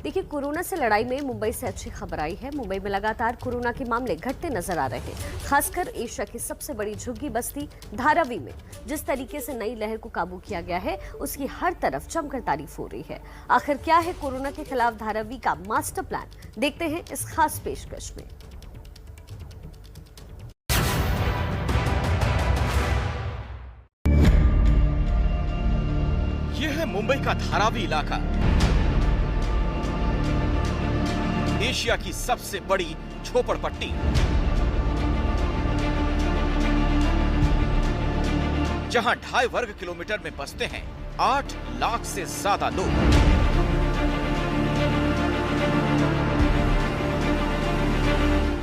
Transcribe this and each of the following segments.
देखिए, कोरोना से लड़ाई में मुंबई से अच्छी खबर आई है। मुंबई में लगातार कोरोना के मामले घटते नजर आ रहे हैं। खासकर एशिया की सबसे बड़ी झुग्गी बस्ती धारावी में जिस तरीके से नई लहर को काबू किया गया है, उसकी हर तरफ जमकर तारीफ हो रही है। आखिर क्या है कोरोना के खिलाफ धारावी का मास्टर प्लान, देखते हैं इस खास पेशकश में। यह है मुंबई का धारावी इलाका, एशिया की सबसे बड़ी झोपड़पट्टी। जहां 2.5 वर्ग किलोमीटर में बसते हैं 8 लाख से ज्यादा लोग।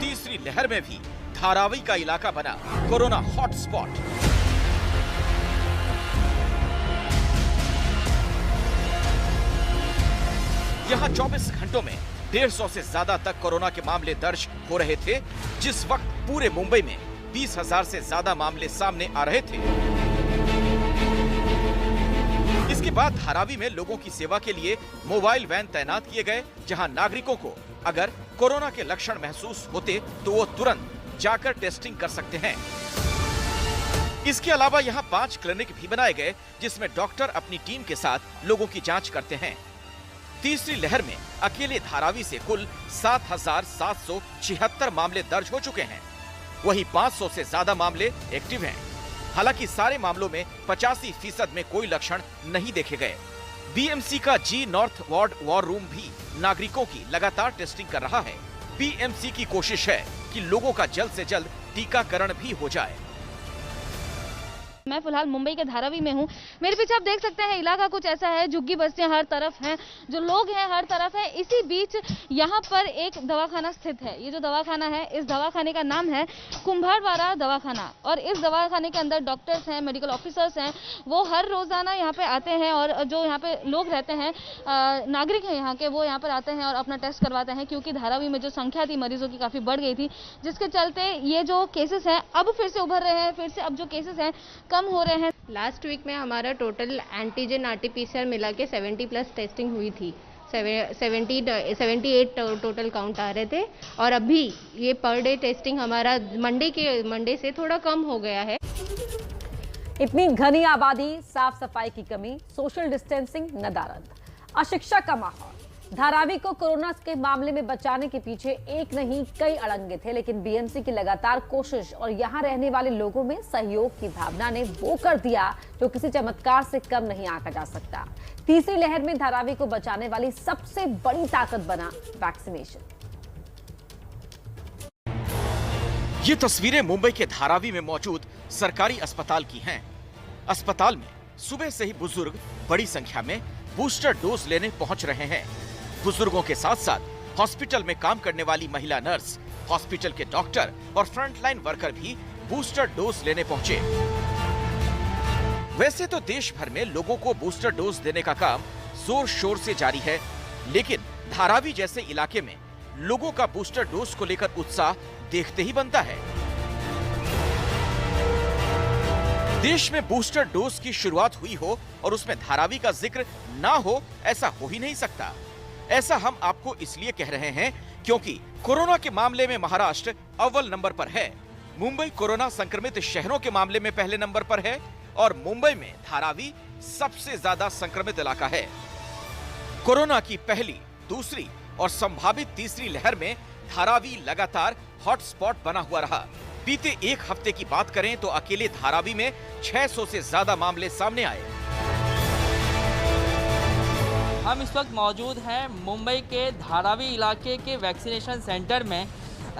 तीसरी लहर में भी धारावी का इलाका बना कोरोना हॉटस्पॉट। यहां 24 घंटों में 150 से ज्यादा तक कोरोना के मामले दर्ज हो रहे थे, जिस वक्त पूरे मुंबई में 20,000 से ज्यादा मामले सामने आ रहे थे। इसके बाद धारावी में लोगों की सेवा के लिए मोबाइल वैन तैनात किए गए, जहां नागरिकों को अगर कोरोना के लक्षण महसूस होते तो वो तुरंत जाकर टेस्टिंग कर सकते हैं। इसके अलावा यहां 5 क्लिनिक भी बनाए गए, जिसमें डॉक्टर अपनी टीम के साथ लोगों की जांच करते हैं। तीसरी लहर में अकेले धारावी से कुल 7,776 मामले दर्ज हो चुके हैं। वहीं 500 से ज्यादा मामले एक्टिव हैं। हालांकि सारे मामलों में 85% में कोई लक्षण नहीं देखे गए। बीएमसी का जी नॉर्थ वार्ड वॉर रूम भी नागरिकों की लगातार टेस्टिंग कर रहा है। बीएमसी की कोशिश है कि लोगों का जल्द से जल्द टीकाकरण भी हो जाए। मैं फिलहाल मुंबई के धारावी में हूँ। मेरे पीछे आप देख सकते हैं इलाका कुछ ऐसा है, झुग्गी बस्तियां हर तरफ हैं, जो लोग हैं हर तरफ है। इसी बीच यहाँ पर एक दवाखाना स्थित है। ये जो दवाखाना है, इस दवाखाने का नाम है कुंभारवाड़ा दवाखाना। और इस दवाखाने के अंदर डॉक्टर्स हैं, मेडिकल ऑफिसर्स हैं, वो हर रोजाना यहाँ पे आते हैं और जो यहाँ पे लोग रहते हैं, नागरिक हैं यहाँ के, वो यहाँ पर आते हैं और अपना टेस्ट करवाते हैं। क्योंकि धारावी में जो संख्या थी मरीजों की काफी बढ़ गई थी, जिसके चलते ये जो केसेस हैं अब फिर से उभर रहे हैं, फिर से अब जो केसेस हैं कम हो रहे हैं। लास्ट वीक में हमारा टोटल एंटीजन आरटीपीसीआर मिला के 70+ टेस्टिंग हुई थी। 78 टोटल काउंट आ रहे थे और अभी ये पर डे टेस्टिंग हमारा मंडे से थोड़ा कम हो गया है। इतनी घनी आबादी, साफ सफाई की कमी, सोशल डिस्टेंसिंग, नदारद, अशिक्षा का माहौल। धारावी को कोरोना के मामले में बचाने के पीछे एक नहीं कई अड़ंगे थे, लेकिन बीएमसी की लगातार कोशिश और यहाँ रहने वाले लोगों में सहयोग की भावना ने वो कर दिया जो किसी चमत्कार से कम नहीं आंका जा सकता। तीसरी लहर में धारावी को बचाने वाली सबसे बड़ी ताकत बना वैक्सीनेशन। ये तस्वीरें मुंबई के धारावी में मौजूद सरकारी अस्पताल की हैं। अस्पताल में सुबह से ही बुजुर्ग बड़ी संख्या में बूस्टर डोज लेने पहुंच रहे हैं। बुजुर्गों के साथ साथ हॉस्पिटल में काम करने वाली महिला नर्स, हॉस्पिटल के डॉक्टर और फ्रंटलाइन वर्कर भी बूस्टर डोज लेने पहुंचे। वैसे तो देश भर में लोगों को बूस्टर डोज देने का काम जोर शोर से जारी है, लेकिन धारावी जैसे इलाके में लोगों का बूस्टर डोज को लेकर उत्साह देखते ही बनता है। देश में बूस्टर डोज की शुरुआत हुई हो और उसमें धारावी का जिक्र ना हो, ऐसा हो ही नहीं सकता। ऐसा हम आपको इसलिए कह रहे हैं क्योंकि कोरोना के मामले में महाराष्ट्र अव्वल नंबर पर है। मुंबई कोरोना संक्रमित शहरों के मामले में पहले नंबर पर है और मुंबई में धारावी सबसे ज्यादा संक्रमित इलाका है। कोरोना की पहली, दूसरी और संभावित तीसरी लहर में धारावी लगातार हॉटस्पॉट बना हुआ रहा। बीते एक हफ्ते की बात करें तो अकेले धारावी में 600 से ज्यादा मामले सामने आए। हम इस वक्त मौजूद हैं मुंबई के धारावी इलाके के वैक्सीनेशन सेंटर में।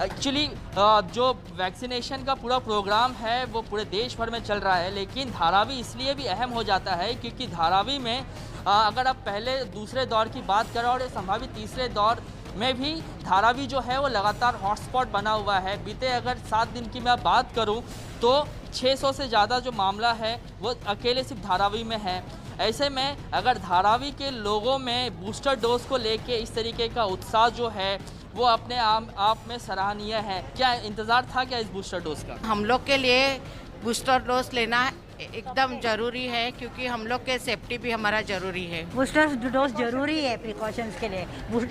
एक्चुअली जो वैक्सीनेशन का पूरा प्रोग्राम है वो पूरे देश भर में चल रहा है, लेकिन धारावी इसलिए भी अहम हो जाता है क्योंकि धारावी में अगर आप पहले दूसरे दौर की बात करें और संभावित तीसरे दौर में भी धारावी जो है वो लगातार हॉटस्पॉट बना हुआ है। बीते अगर 7 दिन की मैं बात करूं तो 600 से ज़्यादा जो मामला है वो अकेले सिर्फ धारावी में है। ऐसे में अगर धारावी के लोगों में बूस्टर डोज को लेके इस तरीके का उत्साह जो है वो अपने आप में सराहनीय है। क्या इंतज़ार था क्या इस बूस्टर डोज का? हम लोग के लिए बूस्टर डोज लेना एकदम जरूरी है, क्योंकि हम लोग के सेफ्टी भी हमारा जरूरी है। बूस्टर डोज जरूरी है प्रिकॉशंस के लिए।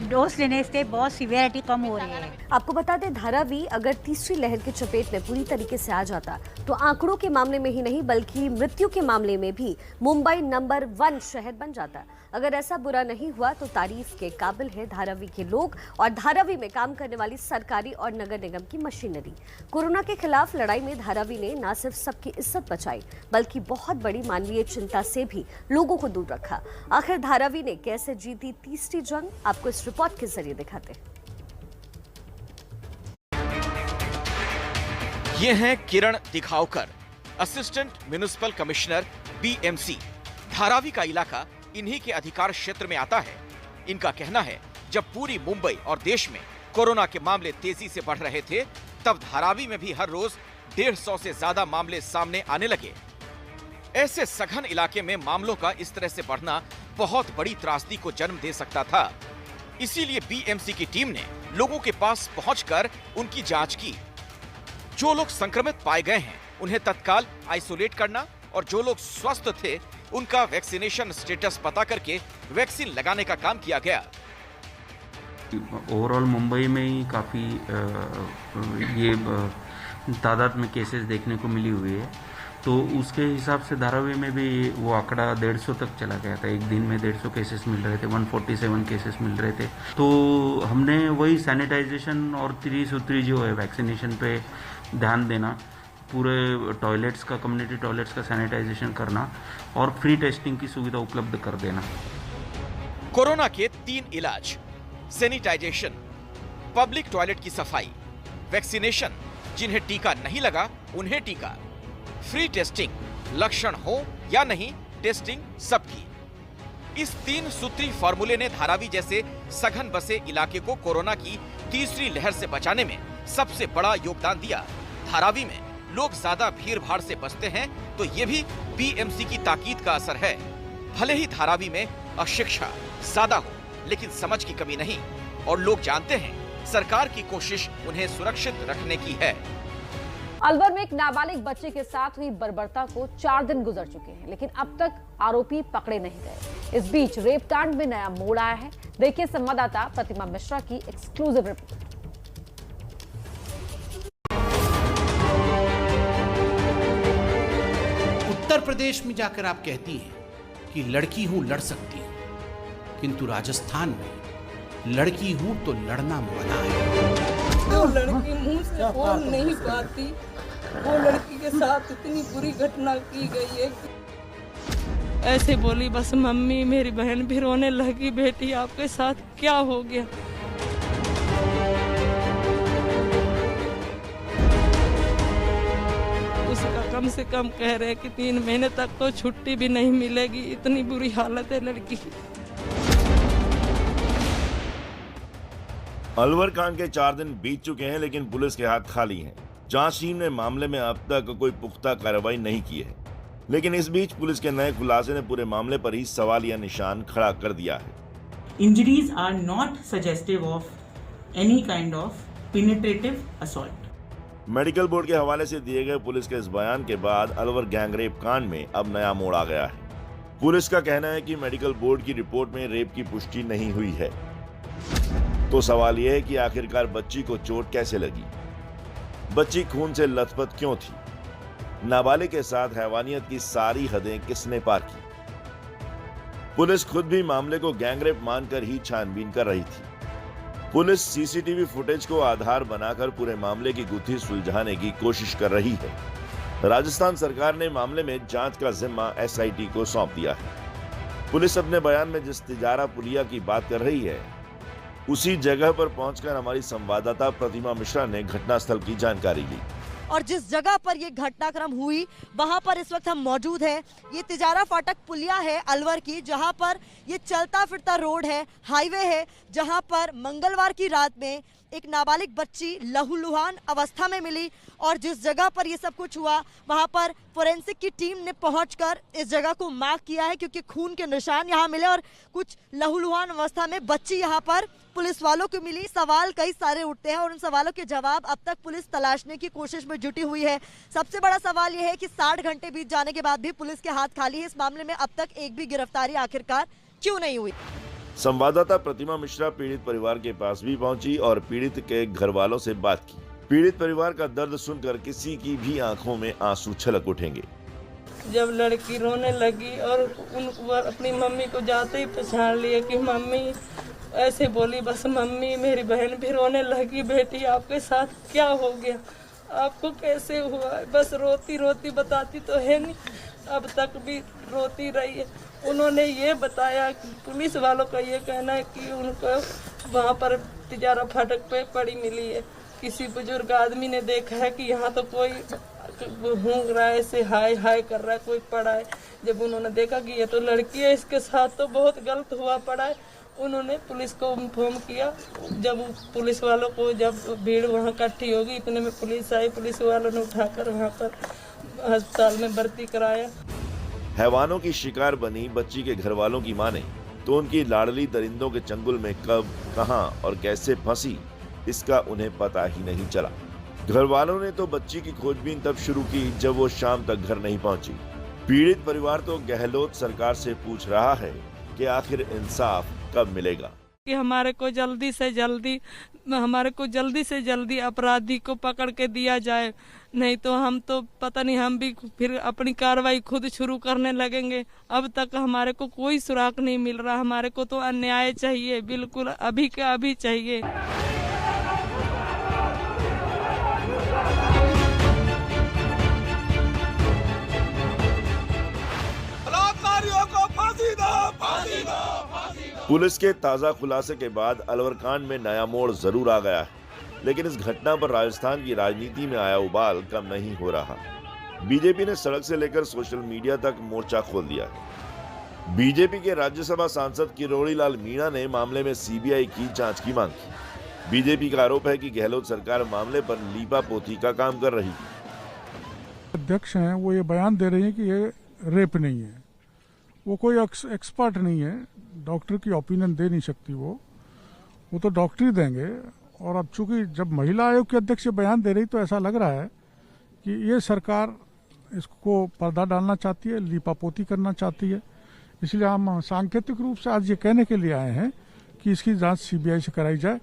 डोज लेने से बहुत सीवियरिटी कम हो रही है। आपको बता दें, धारावी अगर तीसरी लहर की चपेट में पूरी तरीके से आ जाता तो आंकड़ों के मामले में ही नहीं बल्कि मृत्यु के मामले में भी मुंबई नंबर 1 शहर बन जाता। अगर ऐसा बुरा नहीं हुआ तो तारीफ के काबिल है धारावी के लोग और धारावी में काम करने वाली सरकारी और नगर निगम की मशीनरी। कोरोना के खिलाफ लड़ाई में धारावी ने न सिर्फ सबकी इज्जत बचाई बल्कि बहुत बड़ी मानवीय चिंता से भी लोगों को दूर रखा। आखिर धारावी ने कैसे जीती तीसरी जंग, आपको इस रिपोर्ट के जरिए दिखाते हैं। ये हैं Kiran Dighavkar, assistant municipal commissioner BMC. Dharavi का इलाका इन्हीं के अधिकार क्षेत्र में आता है। इनका कहना है, जब पूरी मुंबई और देश में कोरोना के मामले तेजी से बढ़ रहे थे, तब धारावी में भी हर रोज 150 से ज्यादा मामले सामने आने लगे। ऐसे सघन इलाके में मामलों का इस तरह से बढ़ना बहुत बड़ी त्रासदी को जन्म दे सकता था। इसीलिए बीएमसी की टीम ने लोगों के पास पहुंचकर उनकी जांच की। जो लोग संक्रमित पाए गए हैं उन्हें तत्काल आइसोलेट करना और जो लोग स्वस्थ थे उनका वैक्सीनेशन स्टेटस पता करके वैक्सीन लगाने का काम किया गया। ओवरऑल मुंबई में ही काफ़ी ये तादाद में केसेस देखने को मिली हुई है, तो उसके हिसाब से धारावी में भी वो आंकड़ा 150 तक चला गया था। एक दिन में 150 केसेस मिल रहे थे, 147 केसेस मिल रहे थे। तो हमने वही सैनिटाइजेशन और त्रिसूत्री जो है वैक्सीनेशन पे ध्यान देना, पूरे टॉयलेट्स का, कम्युनिटी टॉयलेट्स का सैनिटाइजेशन करना और फ्री टेस्टिंग की सुविधा उपलब्ध कर देना। कोरोना के 3 इलाज: सैनिटाइजेशन, पब्लिक टॉयलेट की सफाई, वैक्सीनेशन, जिन्हें टीका नहीं लगा उन्हें टीका, फ्री टेस्टिंग, लक्षण हो या नहीं टेस्टिंग सबकी। इस 3 सूत्री फॉर्मूले ने धारावी जैसे सघन बसे इलाके को कोरोना की तीसरी लहर से बचाने में सबसे बड़ा योगदान दिया। धारावी में लोग ज्यादा भीड़ भाड़ से बचते हैं तो ये भी बीएमसी की ताकीद का असर है। भले ही धारावी में अशिक्षा ज्यादा हो लेकिन समझ की कमी नहीं, और लोग जानते हैं सरकार की कोशिश उन्हें सुरक्षित रखने की है। अलवर में एक नाबालिग बच्चे के साथ हुई बर्बरता को 4 दिन गुजर चुके हैं, लेकिन अब तक आरोपी पकड़े नहीं गए। इस बीच रेप कांड में नया मोड़ आया है। देखिए संवाददाता प्रतिमा मिश्रा की एक्सक्लूसिव रिपोर्ट। उत्तर प्रदेश में जाकर आप कहती हैं कि लड़की हूं लड़ सकती हूं, किंतु राजस्थान में लड़की हूं तो लड़ना मना है। वो लड़की मुंह से बोल नहीं पाती, वो लड़की के साथ इतनी बुरी घटना की गई है। ऐसे बोली बस मम्मी, मेरी बहन भी रोने लगी, बेटी आपके साथ क्या हो गया। उसका कम से कम कह रहे कि 3 महीने तक तो छुट्टी भी नहीं मिलेगी, इतनी बुरी हालत है लड़की की। अलवर कांड के 4 दिन बीत चुके हैं, लेकिन पुलिस के हाथ खाली हैं। जांच टीम ने मामले में अब तक कोई पुख्ता कार्रवाई नहीं की है, लेकिन इस बीच पुलिस के नए खुलासे ने पूरे मामले पर ही सवालिया निशान खड़ा कर दिया है। Injuries are not suggestive of any kind of penetrative assault. Medical board के हवाले से दिए गए पुलिस के इस बयान के बाद अलवर गैंगरेप कांड में अब नया मोड़ आ गया है। पुलिस का कहना है कि मेडिकल बोर्ड की रिपोर्ट में रेप की पुष्टि नहीं हुई है। तो सवाल यह है कि आखिरकार बच्ची को चोट कैसे लगी, बच्ची खून से लथपथ क्यों थी, नाबालिग के साथ हैवानियत की सारी हदें किसने पार की। पुलिस खुद भी मामले को गैंगरेप मानकर ही छानबीन कर रही थी। पुलिस सीसीटीवी फुटेज को आधार बनाकर पूरे मामले की गुत्थी सुलझाने की कोशिश कर रही है। राजस्थान सरकार ने मामले में जांच का जिम्मा एसआईटी को सौंप दिया है। पुलिस अपने बयान में जिस तिजारा पुलिया की बात कर रही है, उसी जगह पर पहुंचकर हमारी संवाददाता प्रतिमा मिश्रा ने घटनास्थल की जानकारी ली। और जिस जगह पर ये घटनाक्रम हुई वहां पर इस वक्त हम मौजूद हैं। ये तिजारा फाटक पुलिया है अलवर की, जहां पर ये चलता फिरता रोड है, हाईवे है, जहां पर मंगलवार की रात में एक नाबालिग बच्ची लहूलुहान अवस्था में मिली और जिस जगह पर ये सब कुछ हुआ वहां पर फोरेंसिक की टीम ने पहुंचकर इस जगह को मार्क किया है, क्योंकि खून के निशान यहाँ मिले और कुछ लहूलुहान अवस्था में बच्ची यहाँ पर पुलिस वालों को मिली। सवाल कई सारे उठते हैं और उन सवालों के जवाब अब तक पुलिस तलाशने की कोशिश में जुटी हुई है। सबसे बड़ा सवाल यह है कि 60 घंटे बीत जाने के बाद भी पुलिस के हाथ खाली है। इस मामले में अब तक एक भी गिरफ्तारी आखिरकार क्यों नहीं हुई? संवाददाता प्रतिमा मिश्रा पीड़ित परिवार के पास भी पहुंची और पीड़ित के घर वालों से बात की। पीड़ित परिवार का दर्द सुनकर किसी की भी आंखों में आंसू छलक उठेंगे। जब लड़की रोने लगी और उनको अपनी मम्मी को जाते ही पहचान लिया कि मम्मी ऐसे बोली, बस मम्मी मेरी बहन भी रोने लगी, बेटी आपके साथ क्या हो गया, आपको कैसे हुआ? बस रोती रोती बताती तो है नहीं, अब तक भी रोती रही है। उन्होंने ये बताया कि पुलिस वालों का ये कहना है कि उनको वहाँ पर तिजारा फाटक पे पड़ी मिली है। किसी बुजुर्ग आदमी ने देखा है कि यहाँ तो कोई घूम रहा है, ऐसे हाय हाय कर रहा है, कोई पड़ा है। जब उन्होंने देखा कि ये तो लड़की है, इसके साथ तो बहुत गलत हुआ पड़ा है, उन्होंने पुलिस को इन्फॉर्म किया। जब पुलिस वालों को जब भीड़ वहाँ इकट्ठी होगी, इतने में पुलिस आई, पुलिस वालों ने उठाकर वहाँ पर अस्पताल में भर्ती कराया। हैवानों की शिकार बनी बच्ची के घर वालों की माने तो उनकी लाडली दरिंदों के चंगुल में कब, कहां और कैसे फंसी इसका उन्हें पता ही नहीं चला। घर वालों ने तो बच्ची की खोजबीन तब शुरू की जब वो शाम तक घर नहीं पहुंची। पीड़ित परिवार तो गहलोत सरकार से पूछ रहा है कि आखिर इंसाफ कब मिलेगा, कि हमारे को जल्दी से जल्दी अपराधी को पकड़ के दिया जाए, नहीं तो हम तो पता नहीं, हम भी फिर अपनी कार्रवाई खुद शुरू करने लगेंगे। अब तक हमारे को कोई सुराग नहीं मिल रहा, हमारे को तो अन्याय चाहिए, बिल्कुल अभी का अभी चाहिए। बलात्कारियों को फांसी दो, फांसी दो, फांसी दो। पुलिस के ताजा खुलासे के बाद अलवर कांड में नया मोड़ जरूर आ गया है, लेकिन इस घटना पर राजस्थान की राजनीति में आया उबाल कम नहीं हो रहा। बीजेपी ने सड़क से लेकर सोशल मीडिया तक मोर्चा खोल दिया है। बीजेपी के राज्यसभा सांसद किरोड़ी लाल मीणा ने मामले में सीबीआई की जांच की मांग की। बीजेपी का आरोप है कि गहलोत सरकार मामले पर लीपापोती का काम कर रही है। अध्यक्ष हैं वो ये बयान दे रही है कि ये रेप नहीं है, वो कोई एक्सपर्ट नहीं है, डॉक्टर की ओपिनियन दे नहीं सकती, वो तो डॉक्टर ही देंगे। और अब चूंकि जब महिला आयोग के अध्यक्ष बयान दे रही तो ऐसा लग रहा है कि ये सरकार इसको पर्दा डालना चाहती है, लीपापोती करना चाहती है। इसलिए हम सांकेतिक रूप से आज ये कहने के लिए आए हैं कि इसकी जांच सीबीआई से कराई जाए।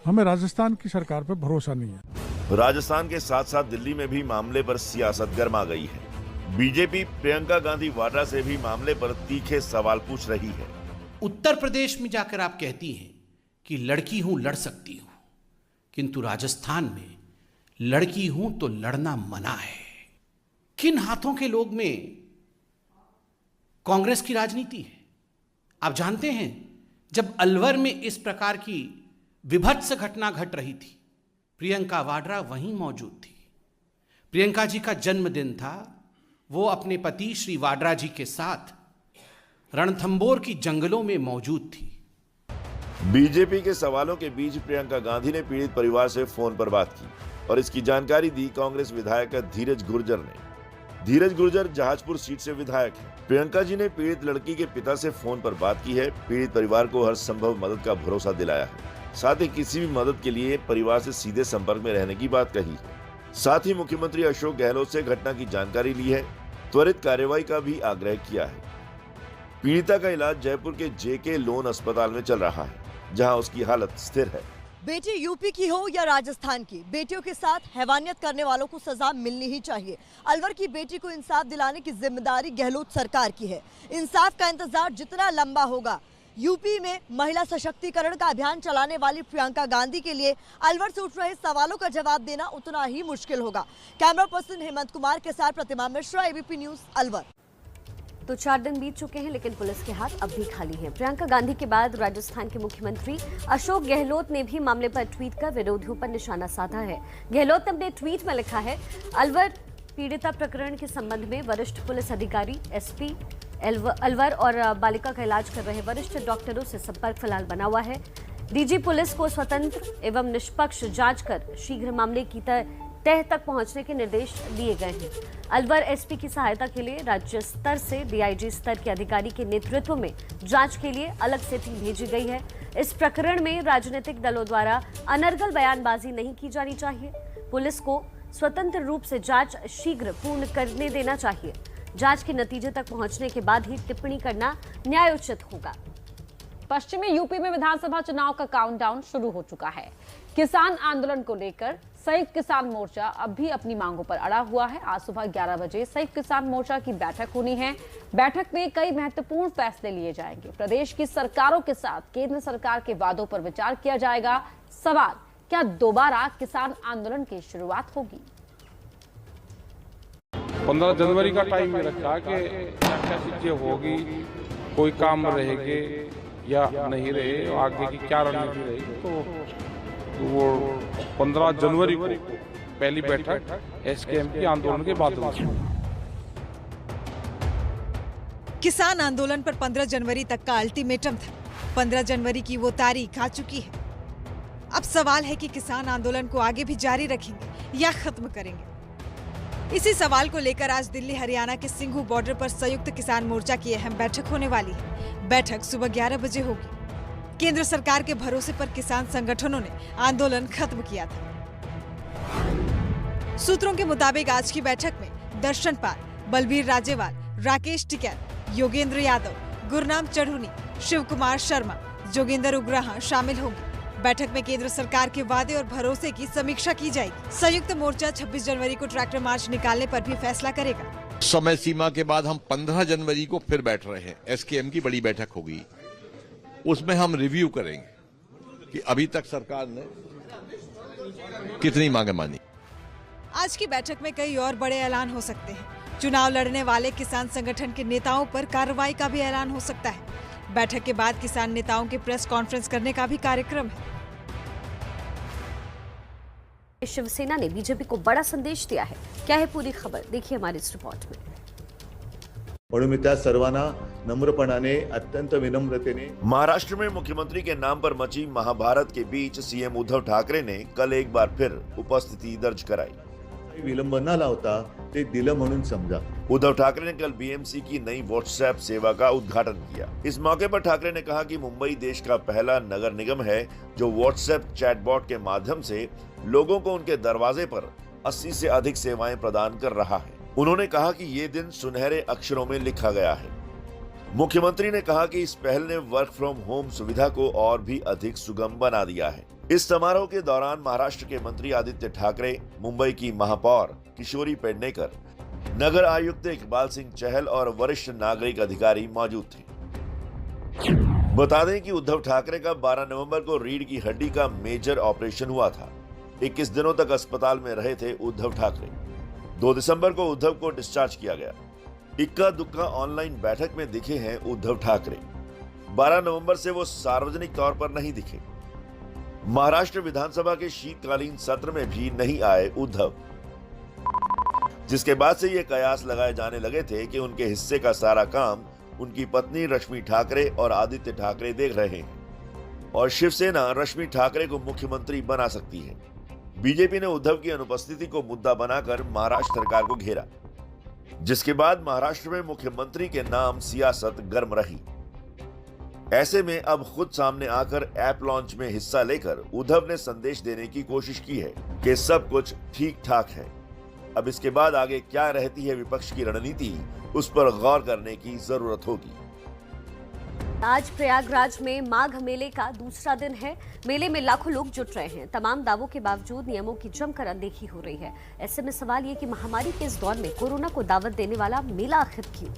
हमें राजस्थान की सरकार पर भरोसा नहीं है। राजस्थान के साथ साथ दिल्ली में भी मामले पर सियासत गर्मा गई है। बीजेपी प्रियंका गांधी वाड्रा से भी मामले पर तीखे सवाल पूछ रही है। उत्तर प्रदेश में जाकर आप कहती हैं कि लड़की हूं, लड़ सकती हूं, किंतु राजस्थान में लड़की हूं तो लड़ना मना है। किन हाथों के लोग में कांग्रेस की राजनीति है? आप जानते हैं, जब अलवर में इस प्रकार की विभत्स घटना घट रही थी, प्रियंका वाड्रा वहीं मौजूद थी। प्रियंका जी का जन्मदिन था, वो अपने पति श्री वाड्रा जी के साथ रणथंबोर की जंगलों में मौजूद थी। बीजेपी के सवालों के बीच प्रियंका गांधी ने पीड़ित परिवार से फोन पर बात की और इसकी जानकारी दी कांग्रेस विधायक धीरज गुर्जर ने। धीरज गुर्जर जहाजपुर सीट से विधायक हैं। प्रियंका जी ने पीड़ित लड़की के पिता से फोन पर बात की है, पीड़ित परिवार को हर संभव मदद का भरोसा दिलाया है। साथ ही किसी भी मदद के लिए परिवार से सीधे संपर्क में रहने की बात कही। साथ ही मुख्यमंत्री अशोक गहलोत से घटना की जानकारी ली है, त्वरित कार्रवाई का भी आग्रह किया है। पीड़िता का इलाज जयपुर के जेके लोन अस्पताल में चल रहा है, जहां उसकी हालत स्थिर है। बेटी यूपी की हो या राजस्थान की, बेटियों के साथ हैवानियत करने वालों को सजा मिलनी ही चाहिए। अलवर की बेटी को इंसाफ दिलाने की जिम्मेदारी गहलोत सरकार की है। इंसाफ का इंतजार जितना लंबा होगा, यूपी में महिला सशक्तिकरण का अभियान चलाने वाली प्रियंका गांधी के लिए अलवर से उठ रहे सवालों का जवाब देना उतना ही मुश्किल होगा। कैमरा पर्सन हेमंत कुमार के साथ प्रतिमा मिश्रा, एबीपी न्यूज, अलवर। तो 4 दिन बीत चुके हैं, लेकिन पुलिस के हाथ अब भी खाली हैं। प्रियंका गांधी के बाद राजस्थान के मुख्यमंत्री अशोक गहलोत ने भी मामले पर ट्वीट कर विरोधियों पर निशाना साधा है। गहलोत ने अपने ट्वीट में लिखा है, अलवर पीड़िता प्रकरण के संबंध में वरिष्ठ पुलिस अधिकारी, एसपी अलवर और बालिका का इलाज कर रहे वरिष्ठ डॉक्टरों से संपर्क फिलहाल बना हुआ है। डीजी पुलिस को स्वतंत्र एवं निष्पक्ष जांच कर शीघ्र मामले की तह तक पहुंचने के निर्देश दिए गए हैं। अलवर एसपी की सहायता के लिए राज्य स्तर से डीआईजी स्तर के अधिकारी के नेतृत्व में जांच के लिए अलग से टीम भेजी गई है। इस प्रकरण में राजनीतिक दलों द्वारा अनर्गल बयानबाजी नहीं की जानी चाहिए। पुलिस को स्वतंत्र रूप से जांच शीघ्र पूर्ण करने देना चाहिए। जांच के नतीजे तक पहुंचने के बाद ही टिप्पणी करना न्यायोचित होगा। पश्चिमी यूपी में विधानसभा चुनाव का काउंटडाउन शुरू हो चुका है। किसान आंदोलन को लेकर संयुक्त किसान मोर्चा अब भी अपनी मांगों पर अड़ा हुआ है। आज सुबह 11 बजे संयुक्त किसान मोर्चा की बैठक होनी है। बैठक में कई महत्वपूर्ण फैसले लिए जाएंगे। प्रदेश की सरकारों के साथ केंद्र सरकार के वादों पर विचार किया जाएगा। सवाल, क्या दोबारा किसान आंदोलन की शुरुआत होगी? 15 जनवरी का टाइम में रखा कि क्या क्या चीजें होगी, कोई काम रहेंगे या नहीं रहे, आगे की क्या रणनीति रहेगी। तो वो 15 जनवरी को पहली बैठक एसकेएम की आंदोलन के बाद होगी। किसान आंदोलन पर 15 जनवरी तक का अल्टीमेटम था। 15 जनवरी की वो तारीख आ चुकी है। अब सवाल है कि किसान आंदोलन को आगे भी जारी रखेंगे या खत्म करेंगे। इसी सवाल को लेकर आज दिल्ली हरियाणा के सिंघू बॉर्डर पर संयुक्त किसान मोर्चा की अहम बैठक होने वाली है। बैठक सुबह 11 बजे होगी। केंद्र सरकार के भरोसे पर किसान संगठनों ने आंदोलन खत्म किया था। सूत्रों के मुताबिक आज की बैठक में दर्शन पाल, बलबीर राजेवाल, राकेश टिकैत, योगेंद्र यादव, गुरनाम चढ़ूनी, शिव कुमार शर्मा, जोगेंद्र उग्राहा शामिल होंगे। बैठक में केंद्र सरकार के वादे और भरोसे की समीक्षा की जाएगी। संयुक्त मोर्चा 26 जनवरी को ट्रैक्टर मार्च निकालने पर भी फैसला करेगा। समय सीमा के बाद हम 15 जनवरी को फिर बैठ रहे हैं। एसकेएम की बड़ी बैठक होगी, उसमें हम रिव्यू करेंगे कि अभी तक सरकार ने कितनी मांगे मानी। आज की बैठक में कई और बड़े ऐलान हो सकते हैं। चुनाव लड़ने वाले किसान संगठन के नेताओं पर कार्रवाई का भी ऐलान हो सकता है। बैठक के बाद किसान नेताओं के प्रेस कॉन्फ्रेंस करने का भी कार्यक्रम है। शिवसेना ने बीजेपी को बड़ा संदेश दिया है। क्या है पूरी खबर, देखिए हमारी इस रिपोर्ट में। म्हणून मी त्या सर्वांना नम्रपणाने, अत्यंत विनम्रतेने महाराष्ट्र में मुख्यमंत्री के नाम पर मची महाभारत के बीच सीएम उद्धव ठाकरे ने कल एक बार फिर उपस्थिति दर्ज कराई। विलंब न लावता ते दिलं म्हणून समजा। उद्धव ठाकरे ने कल बीएमसी की नई व्हाट्सएप सेवा का उद्घाटन किया। इस मौके पर ठाकरे ने कहा कि मुंबई देश का पहला नगर निगम है जो व्हाट्सएप चैटबॉट के माध्यम से लोगों को उनके दरवाजे पर 80 से अधिक सेवाएं प्रदान कर रहा है। उन्होंने कहा कि ये दिन सुनहरे अक्षरों में लिखा गया है। मुख्यमंत्री ने कहा कि इस पहल ने वर्क फ्रॉम होम सुविधा को और भी अधिक सुगम बना दिया है। इस समारोह के दौरान महाराष्ट्र के मंत्री आदित्य ठाकरे, मुंबई की महापौर किशोरी पेडनेकर, नगर आयुक्त इकबाल सिंह चहल और वरिष्ठ नागरिक अधिकारी मौजूद थे। बता दें कि उद्धव ठाकरे का 12 नवंबर को रीढ़ की हड्डी का मेजर ऑपरेशन हुआ था। 21 दिनों तक अस्पताल में रहे थे उद्धव ठाकरे। 2 दिसंबर को उद्धव को डिस्चार्ज किया गया। इक्का दुक्का ऑनलाइन बैठक में दिखे हैं उद्धव ठाकरे। 12 नवंबर से वो सार्वजनिक तौर पर नहीं दिखे। महाराष्ट्र विधानसभा के शीतकालीन सत्र में भी नहीं आए उद्धव, जिसके बाद से ये कयास लगाए जाने लगे थे कि उनके हिस्से का सारा काम उनकी पत्नी रश्मि ठाकरे और आदित्य ठाकरे देख रहे हैं और शिवसेना रश्मि ठाकरे को मुख्यमंत्री बना सकती है। बीजेपी ने उद्धव की अनुपस्थिति को मुद्दा बनाकर महाराष्ट्र सरकार को घेरा, जिसके बाद महाराष्ट्र में मुख्यमंत्री के नाम सियासत गर्म रही। ऐसे में अब खुद सामने आकर ऐप लॉन्च में हिस्सा लेकर उद्धव ने संदेश देने की कोशिश की है कि सब कुछ ठीक ठाक है। अब इसके बाद आगे क्या रहती है विपक्ष की रणनीति, उस पर गौर करने की जरूरत होगी। आज प्रयागराज में माघ मेले का दूसरा दिन है। मेले में लाखों लोग जुट रहे हैं। तमाम दावों के बावजूद नियमों की जमकर अनदेखी हो रही है। ऐसे में सवाल ये कि महामारी के इस दौर में कोरोना को दावत देने वाला मेला आखिर क्यों?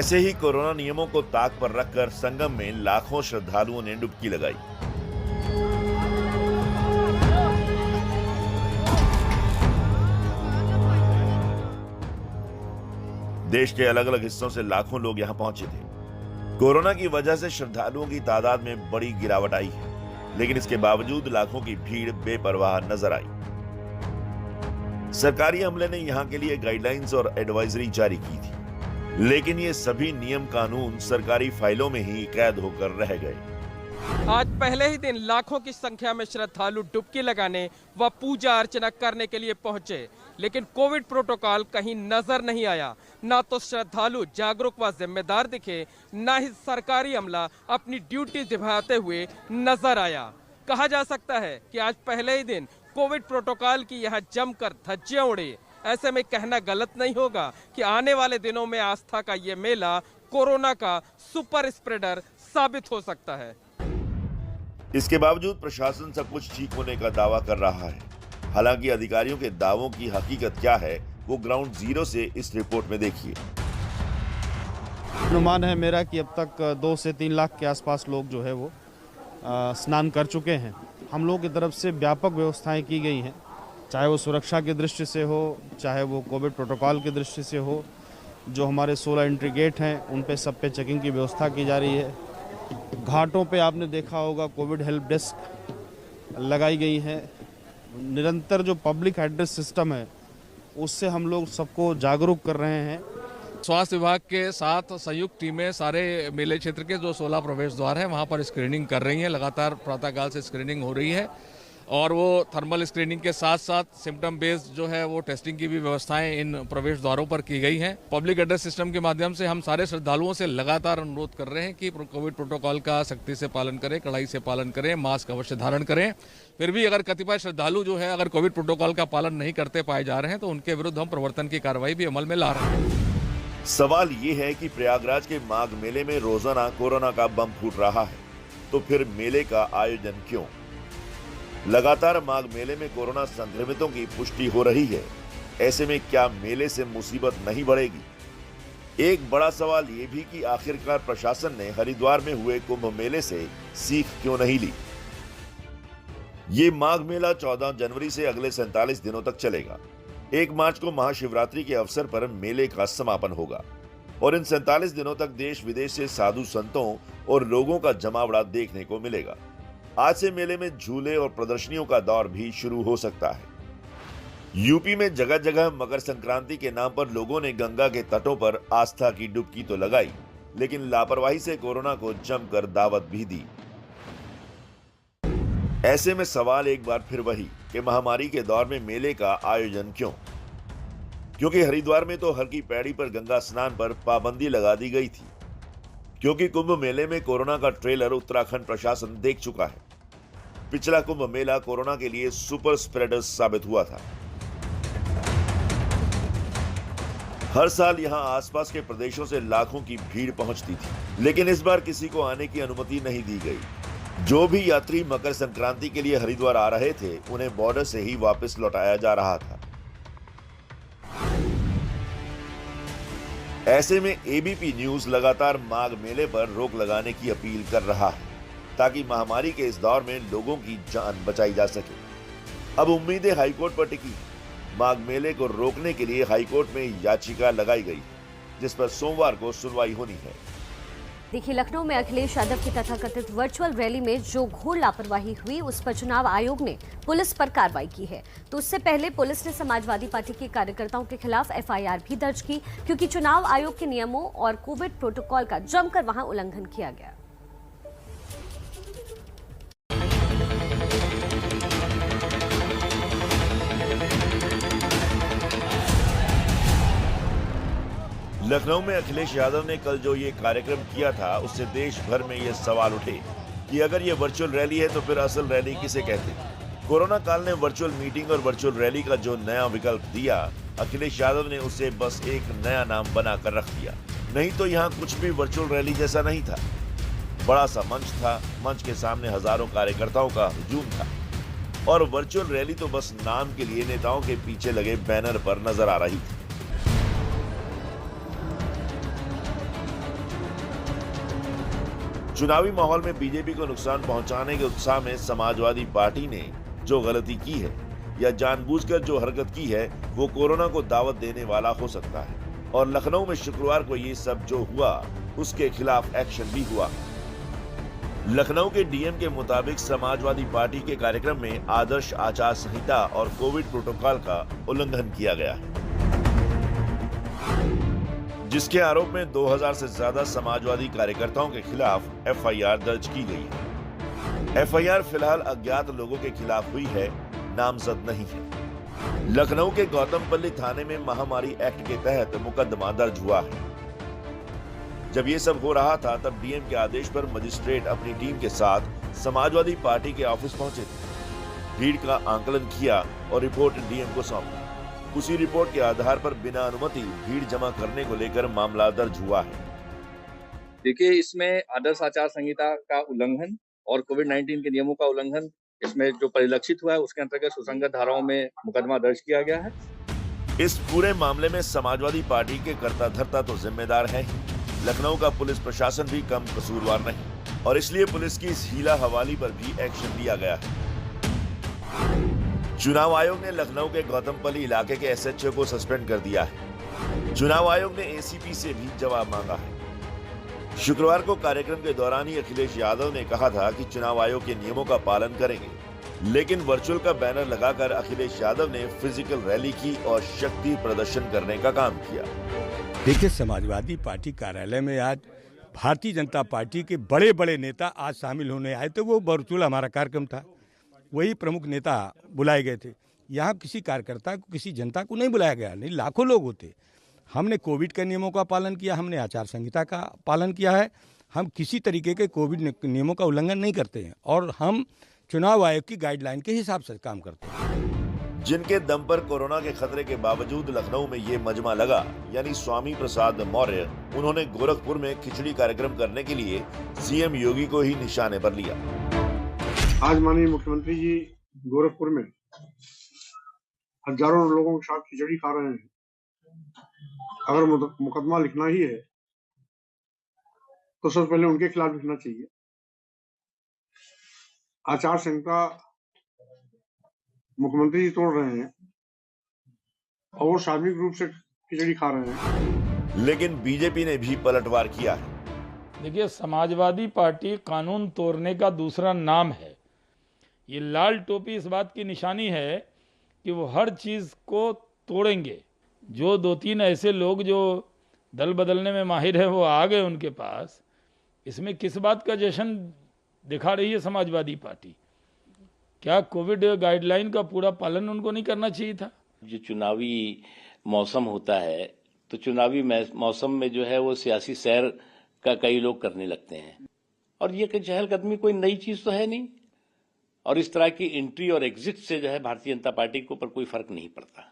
ऐसे ही कोरोना नियमों को ताक पर रखकर संगम में लाखों श्रद्धालुओं ने डुबकी लगाई। देश के अलग अलग हिस्सों से लाखों लोग यहां पहुंचे थे। कोरोना की वजह से श्रद्धालुओं की तादाद में बड़ी गिरावट आई है, लेकिन इसके बावजूद लाखों की भीड़ बेपरवाह नजर आई। सरकारी अमले ने यहां के लिए गाइडलाइंस और एडवाइजरी जारी की थी, लेकिन ये सभी नियम कानून सरकारी फाइलों में ही कैद होकर रह गए। आज पहले ही दिन लाखों की संख्या में श्रद्धालु डुबकी लगाने व पूजा अर्चना करने के लिए पहुंचे, लेकिन कोविड प्रोटोकॉल कहीं नजर नहीं आया। ना तो श्रद्धालु जागरूक व जिम्मेदार दिखे, ना ही सरकारी अमला अपनी ड्यूटी निभाते हुए नजर आया। कहा जा सकता है कि आज पहले ही दिन कोविड प्रोटोकॉल की यहाँ जमकर धज्जियां उड़ी। ऐसे में कहना गलत नहीं होगा कि आने वाले दिनों में आस्था का ये मेला कोरोना का सुपर स्प्रेडर साबित हो सकता है। इसके बावजूद प्रशासन सब कुछ ठीक होने का दावा कर रहा है। हालांकि अधिकारियों के दावों की हकीकत क्या है, वो ग्राउंड जीरो से इस रिपोर्ट में देखिए। अनुमान है मेरा कि अब तक 2 से 3 लाख के आसपास लोग जो है वो स्नान कर चुके हैं। हम लोगों की तरफ से व्यापक व्यवस्थाएं की गई हैं, चाहे वो सुरक्षा की दृष्टि से हो, चाहे वो कोविड प्रोटोकॉल की दृष्टि से हो। जो हमारे 16 एंट्री गेट हैं उन पे सब पे चेकिंग की व्यवस्था की जा रही है। घाटों पे आपने देखा होगा कोविड हेल्प डेस्क लगाई गई है। निरंतर जो पब्लिक एड्रेस सिस्टम है उससे हम लोग सबको जागरूक कर रहे हैं। स्वास्थ्य विभाग के साथ संयुक्त टीमें सारे मेले क्षेत्र के जो 16 प्रवेश द्वार हैं वहां पर स्क्रीनिंग कर रही हैं। लगातार प्रातःकाल से स्क्रीनिंग हो रही है और वो थर्मल स्क्रीनिंग के साथ साथ सिम्टम बेस्ड जो है वो टेस्टिंग की भी व्यवस्थाएं इन प्रवेश द्वारों पर की गई हैं। पब्लिक एड्रेस सिस्टम के माध्यम से हम सारे श्रद्धालुओं से लगातार अनुरोध कर रहे हैं कि कोविड प्रोटोकॉल का सख्ती से पालन करें, कड़ाई से पालन करें, मास्क अवश्य धारण करें। फिर भी अगर कतिपय श्रद्धालु जो है अगर कोविड प्रोटोकॉल का पालन नहीं करते पाए जा रहे हैं तो उनके विरुद्ध हम प्रवर्तन की कार्रवाई भी अमल में ला रहे हैं। सवाल ये है कि प्रयागराज के माघ मेले में रोजाना कोरोना का बम फूट रहा है, तो फिर मेले का आयोजन क्यों? लगातार माघ मेले में कोरोना संक्रमितों की पुष्टि हो रही है। ऐसे में क्या मेले से मुसीबत नहीं बढ़ेगी? एक बड़ा सवाल ये भी कि आखिरकार प्रशासन ने हरिद्वार में हुए कुंभ मेले से सीख क्यों नहीं ली? ये माघ मेला 14 जनवरी से अगले 47 दिनों तक चलेगा। 1 मार्च को महाशिवरात्रि के अवसर पर मेले का समापन होगा और इन 47 दिनों तक देश विदेश से साधु संतों और लोगों का जमावड़ा देखने को मिलेगा। आज से मेले में झूले और प्रदर्शनियों का दौर भी शुरू हो सकता है। यूपी में जगह जगह मकर संक्रांति के नाम पर लोगों ने गंगा के तटों पर आस्था की डुबकी तो लगाई, लेकिन लापरवाही से कोरोना को जमकर दावत भी दी। ऐसे में सवाल एक बार फिर वही कि महामारी के दौर में मेले का आयोजन क्यों? क्योंकि हरिद्वार में तो हर की पैड़ी पर गंगा स्नान पर पाबंदी लगा दी गई थी, क्योंकि कुंभ मेले में कोरोना का ट्रेलर उत्तराखंड प्रशासन देख चुका है। पिछला कुंभ मेला कोरोना के लिए सुपर स्प्रेडर साबित हुआ था। हर साल यहां आसपास के प्रदेशों से लाखों की भीड़ पहुंचती थी, लेकिन इस बार किसी को आने की अनुमति नहीं दी गई। जो भी यात्री मकर संक्रांति के लिए हरिद्वार आ रहे थे उन्हें बॉर्डर से ही वापस लौटाया जा रहा था। ऐसे में एबीपी न्यूज लगातार माघ मेले पर रोक लगाने की अपील कर रहा है ताकि महामारी के इस दौर में लोगों की जान बचाई जा सके। अब उम्मीदें हाईकोर्ट पर टिकी। माघ मेले को रोकने के लिए हाईकोर्ट में याचिका लगाई गई, जिस पर सोमवार को सुनवाई होनी है। देखिए, लखनऊ में अखिलेश यादव की तथाकथित वर्चुअल रैली में जो घोर लापरवाही हुई उस पर चुनाव आयोग ने पुलिस पर कार्रवाई की है। तो उससे पहले पुलिस ने समाजवादी पार्टी के कार्यकर्ताओं के खिलाफ एफआईआर भी दर्ज की, क्योंकि चुनाव आयोग के नियमों और कोविड प्रोटोकॉल का जमकर वहां उल्लंघन किया गया। लखनऊ में अखिलेश यादव ने कल जो ये कार्यक्रम किया था, उससे देश भर में ये सवाल उठे कि अगर ये वर्चुअल रैली है तो फिर असल रैली किसे कहते? कोरोना काल ने वर्चुअल मीटिंग और वर्चुअल रैली का जो नया विकल्प दिया, अखिलेश यादव ने उसे बस एक नया नाम बनाकर रख दिया। नहीं तो यहाँ कुछ भी वर्चुअल रैली जैसा नहीं था। बड़ा सा मंच था, मंच के सामने हजारों कार्यकर्ताओं का हुजूम था और वर्चुअल रैली तो बस नाम के लिए नेताओं के पीछे लगे बैनर पर नजर आ रही थी। चुनावी माहौल में बीजेपी को नुकसान पहुंचाने के उत्साह में समाजवादी पार्टी ने जो गलती की है या जानबूझकर जो हरकत की है वो कोरोना को दावत देने वाला हो सकता है। और लखनऊ में शुक्रवार को ये सब जो हुआ उसके खिलाफ एक्शन भी हुआ। लखनऊ के डीएम के मुताबिक समाजवादी पार्टी के कार्यक्रम में आदर्श आचार संहिता और कोविड प्रोटोकॉल का उल्लंघन किया गया है, जिसके आरोप में 2000 से ज्यादा समाजवादी कार्यकर्ताओं के खिलाफ एफआईआर दर्ज की गई है। एफआईआर फिलहाल अज्ञात लोगों के खिलाफ हुई है, नामजद नहीं है। लखनऊ के गौतमपल्ली थाने में महामारी एक्ट के तहत मुकदमा दर्ज हुआ है। जब ये सब हो रहा था तब डीएम के आदेश पर मजिस्ट्रेट अपनी टीम के साथ समाजवादी पार्टी के ऑफिस पहुंचे थे। भीड़ का आंकलन किया और रिपोर्ट डीएम को सौंपी। उसी रिपोर्ट के आधार पर बिना अनुमति भीड़ जमा करने को लेकर मामला दर्ज हुआ है। देखिए, इसमें आदर्श आचार संहिता का उल्लंघन और कोविड-19 के नियमों का उल्लंघन इसमें जो परिलक्षित हुआ है उसके अंतर्गत सुसंगत धाराओं में मुकदमा दर्ज किया गया है। इस पूरे मामले में समाजवादी पार्टी के कर्ता धर्ता तो जिम्मेदार है ही, लखनऊ का पुलिस प्रशासन भी कम कसूरवार नहीं और इसलिए पुलिस की इस हीला हवाली पर भी एक्शन लिया गया है। चुनाव आयोग ने लखनऊ के गौतमपल्ली इलाके के एसएचओ को सस्पेंड कर दिया है। चुनाव आयोग ने एसीपी से भी जवाब मांगा है। शुक्रवार को कार्यक्रम के दौरान ही अखिलेश यादव ने कहा था कि चुनाव आयोग के नियमों का पालन करेंगे, लेकिन वर्चुअल का बैनर लगाकर अखिलेश यादव ने फिजिकल रैली की और शक्ति प्रदर्शन करने का काम किया। देखिए, समाजवादी पार्टी कार्यालय में आज भारतीय जनता पार्टी के बड़े बड़े नेता आज शामिल होने आए थे। वो वर्चुअल हमारा कार्यक्रम था, वही प्रमुख नेता बुलाए गए थे। यहाँ किसी कार्यकर्ता को, किसी जनता को नहीं बुलाया गया, नहीं, लाखों लोग होते। हमने कोविड के नियमों का पालन किया, हमने आचार संहिता का पालन किया है। हम किसी तरीके के कोविड नियमों का उल्लंघन नहीं करते हैं और हम चुनाव आयोग की गाइडलाइन के हिसाब से काम करते हैं। जिनके दम पर कोरोना के खतरे के बावजूद लखनऊ में ये मजमा लगा, यानी स्वामी प्रसाद मौर्य, उन्होंने गोरखपुर में खिचड़ी कार्यक्रम करने के लिए सीएम योगी को ही निशाने पर लिया। आज माननीय मुख्यमंत्री जी गोरखपुर में हजारों लोगों के साथ खिचड़ी खा रहे हैं। अगर मुकदमा लिखना ही है तो सबसे पहले उनके खिलाफ लिखना चाहिए। आचार संहिता मुख्यमंत्री जी तोड़ रहे हैं और वो सार्वजनिक रूप से खिचड़ी खा रहे हैं। लेकिन बीजेपी ने भी पलटवार किया है। देखिए, समाजवादी पार्टी कानून तोड़ने का दूसरा नाम है। ये लाल टोपी इस बात की निशानी है कि वो हर चीज को तोड़ेंगे। जो 2-3 ऐसे लोग जो दल बदलने में माहिर है वो आ गए उनके पास। इसमें किस बात का जश्न दिखा रही है समाजवादी पार्टी? क्या कोविड गाइडलाइन का पूरा पालन उनको नहीं करना चाहिए था? जो चुनावी मौसम होता है तो चुनावी मौसम में जो है वो सियासी सैर का कई लोग करने लगते हैं और ये चहलकदमी कोई नई चीज तो है नहीं और इस तरह की एंट्री और एग्जिट से जो है भारतीय जनता पार्टी के ऊपर कोई फर्क नहीं पड़ता।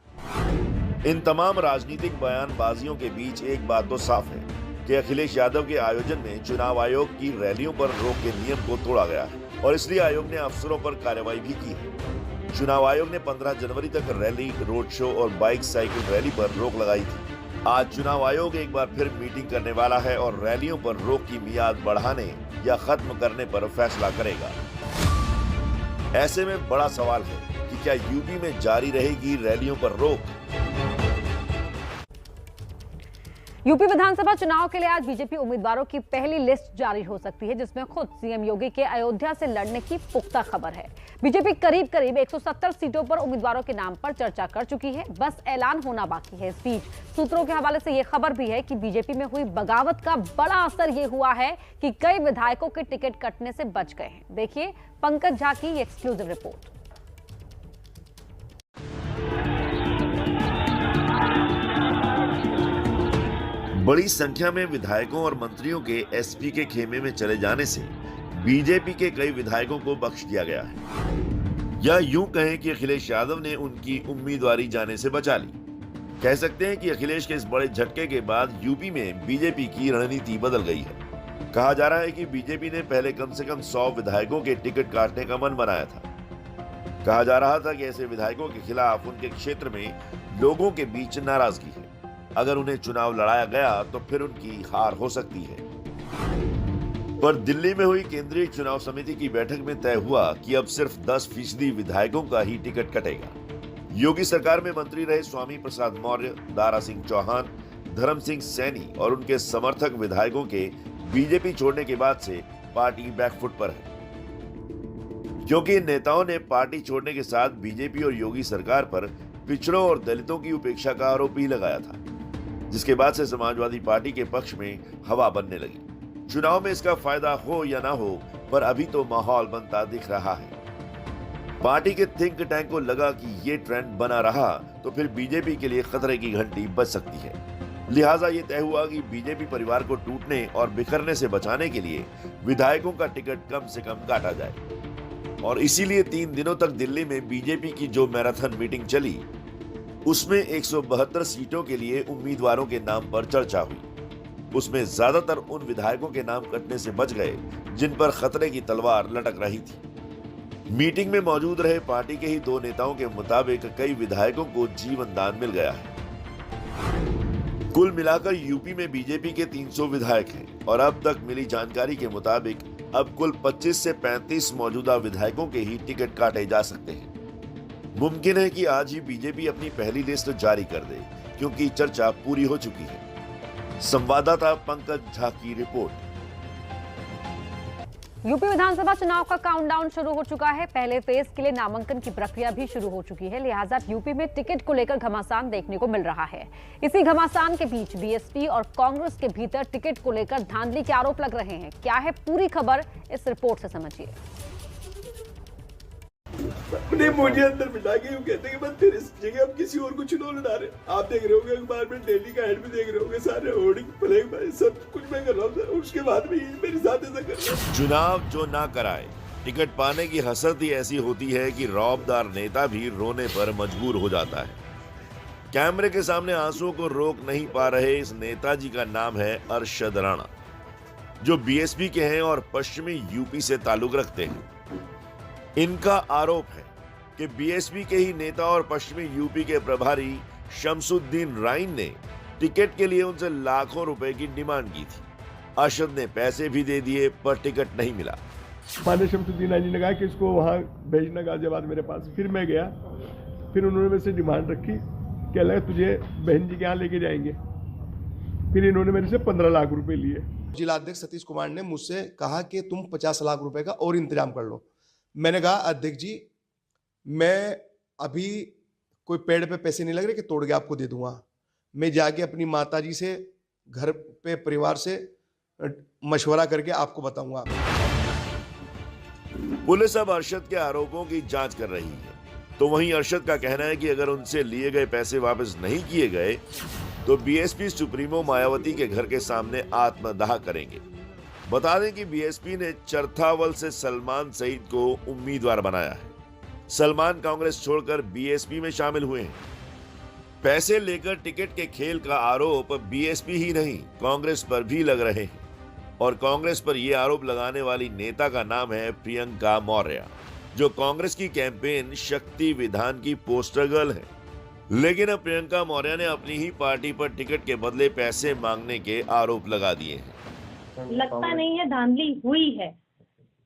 इन तमाम राजनीतिक बयानबाजियों के बीच एक बात तो साफ है कि अखिलेश यादव के आयोजन में चुनाव आयोग की रैलियों पर रोक के नियम को तोड़ा गया है और इसलिए आयोग ने अफसरों पर कार्रवाई भी की है। चुनाव आयोग ने 15 जनवरी तक रैली, रोड शो और बाइक साइकिल रैली पर रोक लगाई थी। आज चुनाव आयोग एक बार फिर मीटिंग करने वाला है और रैलियों पर रोक की मियाद बढ़ाने या खत्म करने पर फैसला करेगा। ऐसे में बड़ा सवाल है कि क्या यूपी में जारी रहेगी रैलियों पर रोक? यूपी विधानसभा चुनाव के लिए आज बीजेपी उम्मीदवारों की पहली लिस्ट जारी हो सकती है, जिसमें खुद सीएम योगी के अयोध्या से लड़ने की पुख्ता खबर है। बीजेपी करीब 170 सीटों पर उम्मीदवारों के नाम पर चर्चा कर चुकी है, बस ऐलान होना बाकी है। इस बीच सूत्रों के हवाले से यह खबर भी है कि बीजेपी में हुई बगावत का बड़ा असर ये हुआ है कि कई विधायकों के टिकट कटने से बच गए हैं। देखिए पंकज झा की एक्सक्लूसिव रिपोर्ट। बड़ी संख्या में विधायकों और मंत्रियों के एसपी के खेमे में चले जाने से बीजेपी के कई विधायकों को बख्श दिया गया है, या यूं कहें कि अखिलेश यादव ने उनकी उम्मीदवारी जाने से बचा ली। कह सकते हैं कि अखिलेश के इस बड़े झटके के बाद यूपी में बीजेपी की रणनीति बदल गई है। कहा जा रहा है कि बीजेपी ने पहले कम से कम 100 विधायकों के टिकट काटने का मन बनाया था। कहा जा रहा था कि ऐसे विधायकों के खिलाफ उनके क्षेत्र में लोगों के बीच नाराजगी है, अगर उन्हें चुनाव लड़ाया गया तो फिर उनकी हार हो सकती है। पर दिल्ली में हुई केंद्रीय चुनाव समिति की बैठक में तय हुआ कि अब सिर्फ 10% विधायकों का ही टिकट कटेगा। योगी सरकार में मंत्री रहे स्वामी प्रसाद मौर्य, दारा सिंह चौहान, धर्म सिंह सैनी और उनके समर्थक विधायकों के बीजेपी छोड़ने के बाद से पार्टी बैकफुट पर है, क्योंकि इन नेताओं ने पार्टी छोड़ने के साथ बीजेपी और योगी सरकार पर पिछड़ों और दलितों की उपेक्षा का आरोप भी लगाया था, जिसके बाद से समाजवादी पार्टी के पक्ष में हवा बनने लगी। चुनाव में इसका फायदा हो या ना हो, पर अभी तो माहौल बनता दिख रहा है। पार्टी के थिंक टैंक को लगा कि ये ट्रेंड बना रहा तो फिर बीजेपी के लिए खतरे की घंटी बज सकती है। लिहाजा ये तय हुआ कि बीजेपी परिवार को टूटने और बिखरने से बचाने के लिए विधायकों का टिकट कम से कम काटा जाए, और इसीलिए 3 दिनों तक दिल्ली में बीजेपी की जो मैराथन मीटिंग चली, उसमें 172 सीटों के लिए उम्मीदवारों के नाम पर चर्चा हुई। उसमें ज्यादातर उन विधायकों के नाम कटने से बच गए जिन पर खतरे की तलवार लटक रही थी। मीटिंग में मौजूद रहे पार्टी के ही 2 नेताओं के मुताबिक कई विधायकों को जीवन दान मिल गया है। कुल मिलाकर यूपी में बीजेपी के 300 विधायक हैं और अब तक मिली जानकारी के मुताबिक अब कुल 25 से 35 मौजूदा विधायकों के ही टिकट काटे जा सकते हैं। मुमकिन है कि आज ही बीजेपी अपनी पहली लिस्ट जारी कर दे, क्योंकि चर्चा पूरी हो चुकी है। संवाददाता पंकज झा की रिपोर्ट। यूपी विधानसभा चुनाव का काउंटडाउन शुरू हो चुका है। पहले फेज के लिए नामांकन की प्रक्रिया भी शुरू हो चुकी है, लिहाजा यूपी में टिकट को लेकर घमासान देखने को मिल रहा है। इसी घमासान के बीच बीएसपी और कांग्रेस के भीतर टिकट को लेकर धांधली के आरोप लग रहे हैं। क्या है पूरी खबर, इस रिपोर्ट से समझिए। अपने मुझे अंदर बिठा के यूं कहते हैं कि बस तेरे जगह अब किसी और को चुनाव लड़ा रहे। आप देख रहे होंगे अखबार में, डेली का एड भी देख रहे होंगे, सारे होर्डिंग फ्लैग सब कुछ मैं कर रहा हूँ, उसके बाद भी मेरे साथ ऐसा कर रहे हैं। चुनाव जो ना कराए, टिकट पाने की हसरत ही ऐसी होती है कि रौबदार नेता भी रोने पर मजबूर हो जाता है। कैमरे के सामने आंसुओं को रोक नहीं पा रहे इस नेताजी का नाम है अरशद राणा, जो बीएसपी के हैं और पश्चिमी यूपी से ताल्लुक रखते हैं। इनका आरोप है कि बीएसपी के ही नेता और पश्चिमी यूपी के प्रभारी शमसुद्दीन राइन ने टिकट के लिए उनसे लाखों रुपए की डिमांड की थी। अरशद ने पैसे भी दे दिए, पर टिकट नहीं मिला। माने शमसुद्दीन राइन जी ने कहा कि इसको वहां भेजना गाजियाबाद मेरे पास। फिर मैं गया, फिर उन्होंने मेरे से डिमांड रखी कि लगा तुझे बहन जी के यहाँ लेके जाएंगे। फिर इन्होंने मेरे से 15 लाख रुपए लिए। जिलाध्यक्ष सतीश कुमार ने मुझसे कहा कि तुम 50 लाख रुपए का और इंतजाम कर लो। मैंने कहा अध्यक्ष जी, मैं अभी कोई पेड़ पे पैसे नहीं लग रहे कि तोड़ के आपको दे दूंगा। मैं जाके अपनी माताजी से, घर पे परिवार से मशवरा करके आपको बताऊंगा। पुलिस अब अरशद के आरोपों की जांच कर रही है, तो वहीं अरशद का कहना है कि अगर उनसे लिए गए पैसे वापस नहीं किए गए तो बीएसपी सुप्रीमो मायावती के घर के सामने आत्मदाह करेंगे। बता दें कि बीएसपी ने चरथावल से सलमान सईद को उम्मीदवार बनाया है। सलमान कांग्रेस छोड़कर बीएसपी में शामिल हुए हैं। पैसे लेकर टिकट के खेल का आरोप बीएसपी ही नहीं, कांग्रेस पर भी लग रहे हैं, और कांग्रेस पर यह आरोप लगाने वाली नेता का नाम है प्रियंका मौर्य, जो कांग्रेस की कैंपेन शक्ति विधान की पोस्टर गर्ल है। लेकिन अब प्रियंका मौर्य ने अपनी ही पार्टी पर टिकट के बदले पैसे मांगने के आरोप लगा दिए हैं। लगता नहीं है धांधली हुई है,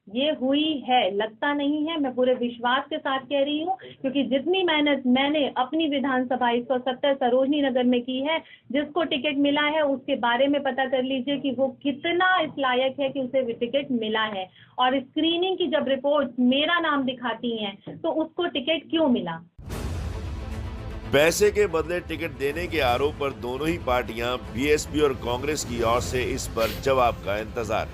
ये हुई है, लगता नहीं है। मैं पूरे विश्वास के साथ कह रही हूँ, क्योंकि जितनी मेहनत मैंने अपनी विधानसभा 170 सरोजनी नगर में की है, जिसको टिकट मिला है उसके बारे में पता कर लीजिए कि वो कितना इस लायक है कि उसे टिकट मिला है। और स्क्रीनिंग की जब रिपोर्ट मेरा नाम दिखाती है तो उसको टिकट क्यों मिला। पैसे के बदले टिकट देने के आरोप पर दोनों ही पार्टियां, बीएसपी और कांग्रेस की ओर से इस पर जवाब का इंतजार है।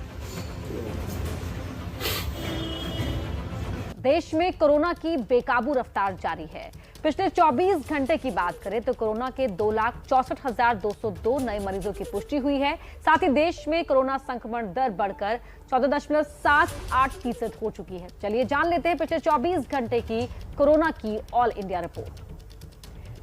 देश में कोरोना की बेकाबू रफ्तार जारी है। पिछले 24 घंटे की बात करें तो कोरोना के 2,64,202 नए मरीजों की पुष्टि हुई है। साथ ही देश में कोरोना संक्रमण दर बढ़कर 14.78% हो चुकी है। चलिए जान लेते हैं पिछले 24 घंटे की कोरोना की ऑल इंडिया रिपोर्ट।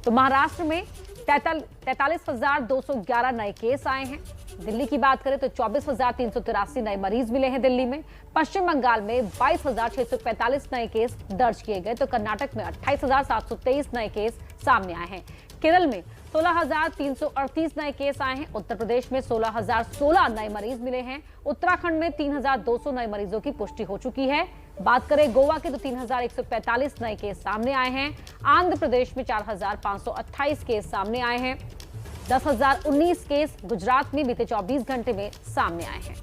तो महाराष्ट्र में 43,211 नए केस आए हैं। दिल्ली की बात करें तो 24,383 नए मरीज मिले हैं दिल्ली में। पश्चिम बंगाल में 22,645 नए केस दर्ज किए गए, तो कर्नाटक में 28,723 नए केस सामने आए हैं। केरल में 16,338 नए केस आए हैं। उत्तर प्रदेश में 16,016 नए मरीज मिले हैं। उत्तराखंड में 3,200 नए मरीजों की पुष्टि हो चुकी है। बात करें गोवा के तो 3,145 नए केस सामने आए हैं। आंध्र प्रदेश में 4,528 केस सामने आए हैं। 10,019 केस गुजरात में बीते 24 घंटे में सामने आए हैं।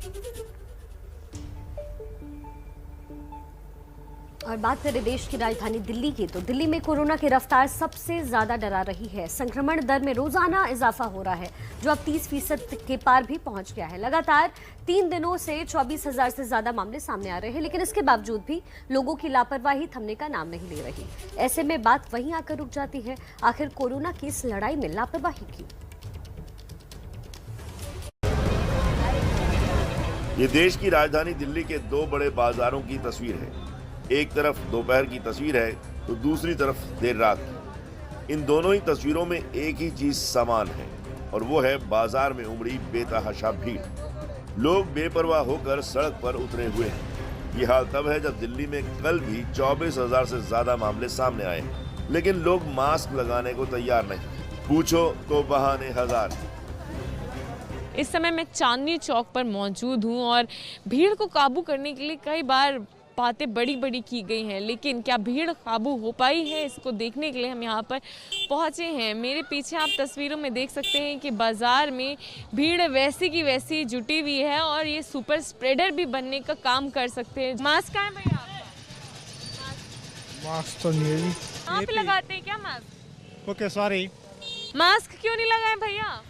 और बात करें देश की राजधानी दिल्ली की, तो दिल्ली में कोरोना की रफ्तार सबसे ज्यादा डरा रही है। संक्रमण दर में रोजाना इजाफा हो रहा है, जो अब 30% के पार भी पहुंच गया है। लगातार 3 दिनों से 24,000 से ज्यादा मामले सामने आ रहे हैं, लेकिन इसके बावजूद भी लोगों की लापरवाही थमने का नाम नहीं ले रही। ऐसे में बात वहीं आकर रुक जाती है, आखिर कोरोना की इस लड़ाई में लापरवाही क्यों? ये देश की राजधानी दिल्ली के 2 बड़े बाजारों की तस्वीर है। एक तरफ दोपहर की तस्वीर है तो दूसरी तरफ देर रात की। इन दोनों ही तस्वीरों में एक ही चीज समान है, और वो है बाजार में उमड़ी बेतहाशा भीड़। लोग बेपरवाह होकर सड़क पर उतरे हुए हैं। ये हाल तब है जब दिल्ली में कल भी 24,000 से ज्यादा मामले सामने आए, लेकिन लोग मास्क लगाने को तैयार नहीं। पूछो तो बहाने हजार। इस समय मैं चांदनी चौक पर मौजूद हूँ और भीड़ को काबू करने के लिए कई बार बातें बड़ी की गई हैं, लेकिन क्या भीड़ काबू हो पाई है, इसको देखने के लिए हम यहाँ पर पहुँचे हैं। मेरे पीछे आप तस्वीरों में देख सकते हैं कि बाजार में भीड़ वैसी की वैसी जुटी हुई है और ये सुपर स्प्रेडर भी बनने का काम कर सकते हैं। मास्क कहाँ है भैया? मास्क तो नहीं है। आप लगाते हैं क्या मास्क? Okay sorry. मास्क क्यों नहीं लगाए भैया?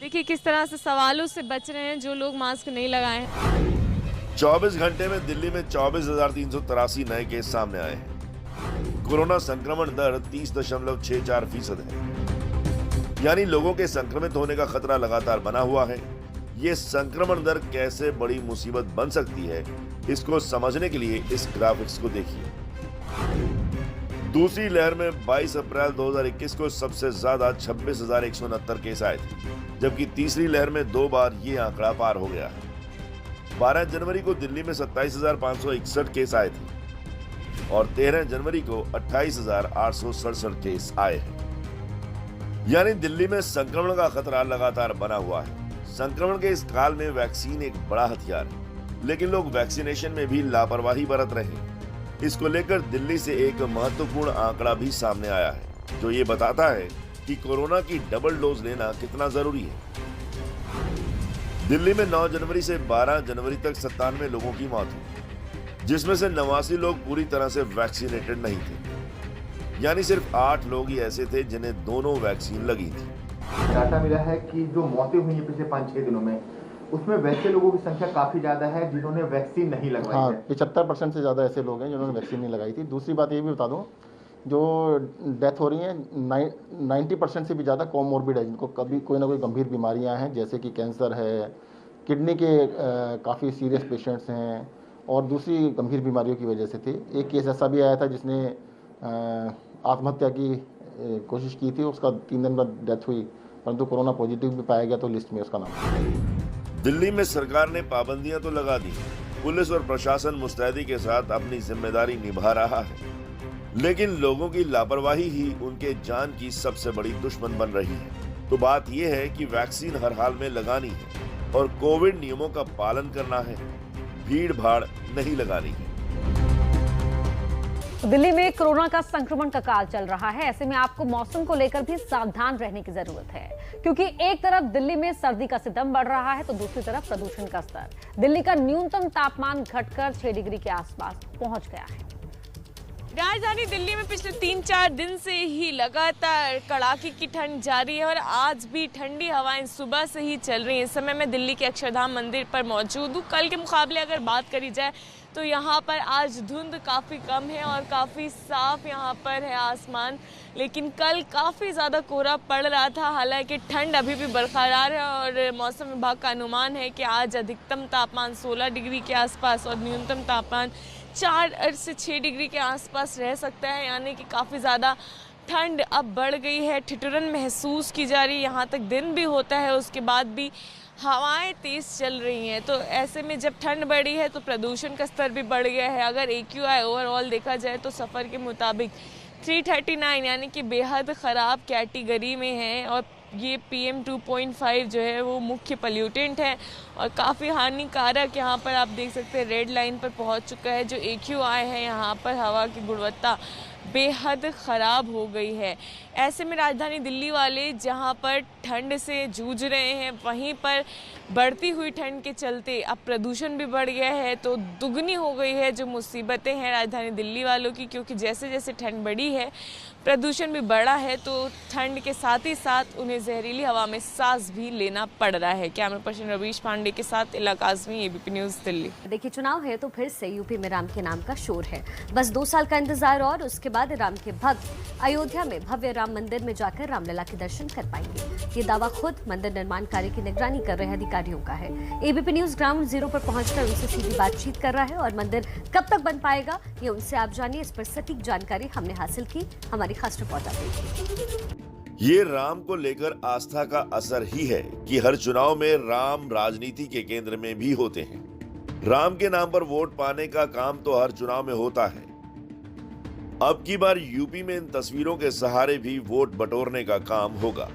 देखिए किस तरह से सवालों से बच रहे हैं जो लोग मास्क नहीं लगाए हैं। 24 घंटे में दिल्ली में 24,383 नए केस सामने आए हैं। कोरोना संक्रमण दर 30.64% है, यानी लोगों के संक्रमित होने का खतरा लगातार बना हुआ है। ये संक्रमण दर कैसे बड़ी मुसीबत बन सकती है, इसको समझने के लिए इस ग्राफिक्स को देखिए। दूसरी लहर में 22 अप्रैल 2021 को सबसे ज्यादा 26,169 केस आए थे, जबकि तीसरी लहर में 2 बार ये आंकड़ा पार हो गया है। 12 जनवरी को दिल्ली में 27,561 केस आए थे और 13 जनवरी को 28,867 केस आए हैं। यानी दिल्ली में संक्रमण का खतरा लगातार बना हुआ है। संक्रमण के इस काल में वैक्सीन एक बड़ा हथियार है, लेकिन लोग वैक्सीनेशन में भी लापरवाही बरत रहे हैं। इसको लेकर दिल्ली से एक महत्वपूर्ण आंकड़ा भी सामने आया है, जो ये बताता है कि कोरोना की डबल डोज लेना कितना जरूरी है। दिल्ली में 9 जनवरी से 12 जनवरी तक 97 लोगों की मौत हुई, जिसमें से 89 लोग पूरी तरह से वैक्सीनेटेड नहीं थे, यानी सिर्फ 8 लोग ही ऐसे थे जिन्हें दोनों वैक्सीन लगी थी। डाटा मिला है कि जो मौतें हुई हैं पिछले 5-6 दिनों में, उसमें वैसे लोगों की संख्या काफी ज्यादा है जिन्होंने वैक्सीन नहीं लगवाई। हाँ, 75% से ज्यादा ऐसे लोग हैं जिन्होंने वैक्सीन नहीं लगाई थी। दूसरी बात ये भी बता दूं, जो डेथ हो रही है 90% से भी ज़्यादा कोमोर्बिड है, जिनको कभी कोई ना कोई गंभीर बीमारियां हैं, जैसे कि कैंसर है, किडनी के काफ़ी सीरियस पेशेंट्स हैं, और दूसरी गंभीर बीमारियों की वजह से थे। एक केस ऐसा भी आया था जिसने आत्महत्या की कोशिश की थी, उसका 3 दिन बाद डेथ हुई, परंतु कोरोना पॉजिटिव भी पाया गया तो लिस्ट में उसका नाम। दिल्ली में सरकार ने पाबंदियां तो लगा दी, पुलिस और प्रशासन मुस्तैदी के साथ अपनी जिम्मेदारी निभा रहा है, लेकिन लोगों की लापरवाही ही उनके जान की सबसे बड़ी दुश्मन बन रही है। तो बात यह है कि वैक्सीन हर हाल में लगानी है और कोविड नियमों का पालन करना है, भीड़ भाड़ नहीं लगानी है। दिल्ली में कोरोना का संक्रमण का काल चल रहा है। ऐसे में आपको मौसम को लेकर भी सावधान रहने की जरूरत है, क्योंकि एक तरफ दिल्ली में सर्दी का सितम बढ़ रहा है तो दूसरी तरफ प्रदूषण का स्तर। दिल्ली का न्यूनतम तापमान घटकर 6 डिग्री के आसपास पहुंच गया है। राजधानी दिल्ली में पिछले 3-4 दिन से ही लगातार कड़ाके की ठंड जारी है और आज भी ठंडी हवाएं सुबह से ही चल रही हैं। इस समय मैं दिल्ली के अक्षरधाम मंदिर पर मौजूद हूँ। कल के मुकाबले अगर बात करी जाए तो यहाँ पर आज धुंध काफ़ी कम है और काफ़ी साफ यहाँ पर है आसमान, लेकिन कल काफ़ी ज़्यादा कोहरा पड़ रहा था। हालांकि ठंड अभी भी बरकरार है और मौसम विभाग का अनुमान है कि आज अधिकतम तापमान 16 डिग्री के आसपास और न्यूनतम तापमान 4 से 6 डिग्री के आसपास रह सकता है, यानी कि काफ़ी ज़्यादा ठंड अब बढ़ गई है। ठिठुरन महसूस की जा रही है। यहाँ तक दिन भी होता है, उसके बाद भी हवाएं तेज़ चल रही हैं। तो ऐसे में जब ठंड बढ़ी है तो प्रदूषण का स्तर भी बढ़ गया है। अगर AQI ओवरऑल देखा जाए तो सफ़र के मुताबिक 339 यानी कि बेहद ख़राब कैटेगरी में है और ये PM 2.5 जो है वो मुख्य पोल्यूटेंट है और काफ़ी हानिकारक यहाँ पर आप देख सकते हैं रेड लाइन पर पहुँच चुका है। जो AQI है यहाँ पर हवा की गुणवत्ता बेहद ख़राब हो गई है। ऐसे में राजधानी दिल्ली वाले जहाँ पर ठंड से जूझ रहे हैं, वहीं पर बढ़ती हुई ठंड के चलते अब प्रदूषण भी बढ़ गया है, तो दुगनी हो गई है जो मुसीबतें हैं राजधानी दिल्ली वालों की, क्योंकि जैसे जैसे ठंड बढ़ी है प्रदूषण भी बढ़ा है, तो ठंड के साथ ही साथ उन्हें जहरीली हवा में सांस भी लेना पड़ रहा है। कैमरा पर्सन रवीश पांडे के साथ इला काज़मी, ABP न्यूज़ दिल्ली। देखिए, चुनाव है तो फिर से यूपी में राम के नाम का शोर है। बस 2 साल का इंतजार और उसके बाद राम के भक्त अयोध्या में भव्य राम मंदिर में जाकर रामलला के दर्शन कर पाएंगे। ये दावा खुद मंदिर निर्माण कार्य की निगरानी कर रहे अधिकारियों का है। ABP न्यूज़ ग्राउंड जीरो पर पहुंचकर उनसे सीधी बातचीत कर रहा है और मंदिर कब तक बन पाएगा ये उनसे आप जानिए। इस पर सटीक जानकारी हमने हासिल की, हमारी खास रिपोर्टर देखिए। ये राम को लेकर आस्था का असर ही है कि हर चुनाव में राम राजनीति के केंद्र में भी होते हैं। राम के नाम पर वोट पाने का काम तो हर चुनाव में होता है। अब की बार यूपी में इन तस्वीरों के सहारे भी वोट बटोरने का काम होगा।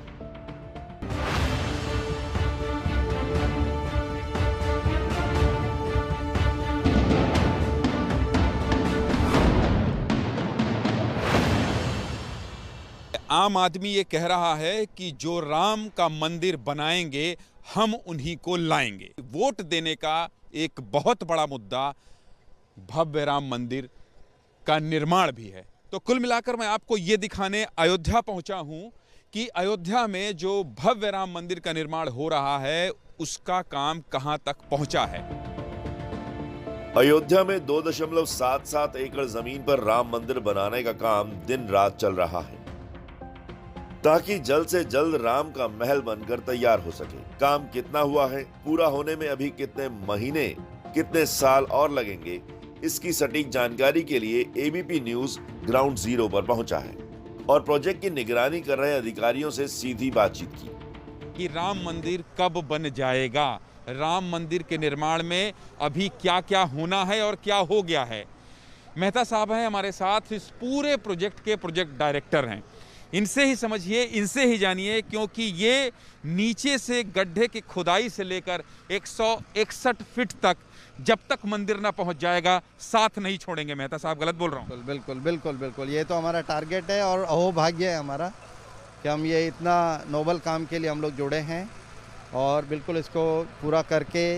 आम आदमी ये कह रहा है कि जो राम का मंदिर बनाएंगे हम उन्हीं को लाएंगे। वोट देने का एक बहुत बड़ा मुद्दा भव्य राम मंदिर का निर्माण भी है। तो कुल मिलाकर मैं आपको ये दिखाने अयोध्या पहुंचा हूं कि अयोध्या में जो भव्य राम मंदिर का निर्माण हो रहा है उसका काम कहां तक पहुंचा है। अयोध्या में 2.77 एकड़ जमीन पर राम मंदिर बनाने का काम दिन रात चल रहा है ताकि जल्द से जल्द राम का महल बनकर तैयार हो सके। काम कितना हुआ है, पूरा होने में अभी कितने महीने कितने साल और लगेंगे, इसकी सटीक जानकारी के लिए ABP न्यूज़ ग्राउंड जीरो पर पहुंचा है और प्रोजेक्ट की निगरानी कर रहे अधिकारियों से सीधी बातचीत की कि राम मंदिर कब बन जाएगा, राम मंदिर के निर्माण में अभी क्या क्या होना है और क्या हो गया है। मेहता साहब हैं हमारे साथ, इस पूरे प्रोजेक्ट के प्रोजेक्ट डायरेक्टर हैं। इनसे ही समझिए, इनसे ही जानिए, क्योंकि ये नीचे से गड्ढे की खुदाई से लेकर 161 फीट तक जब तक मंदिर ना पहुंच जाएगा साथ नहीं छोड़ेंगे। मेहता साहब गलत बोल रहा हूं? बिल्कुल बिल्कुल बिल्कुल, ये तो हमारा टारगेट है और अहोभाग्य है हमारा कि हम ये इतना नोबल काम के लिए हम लोग जुड़े हैं और बिल्कुल इसको पूरा करके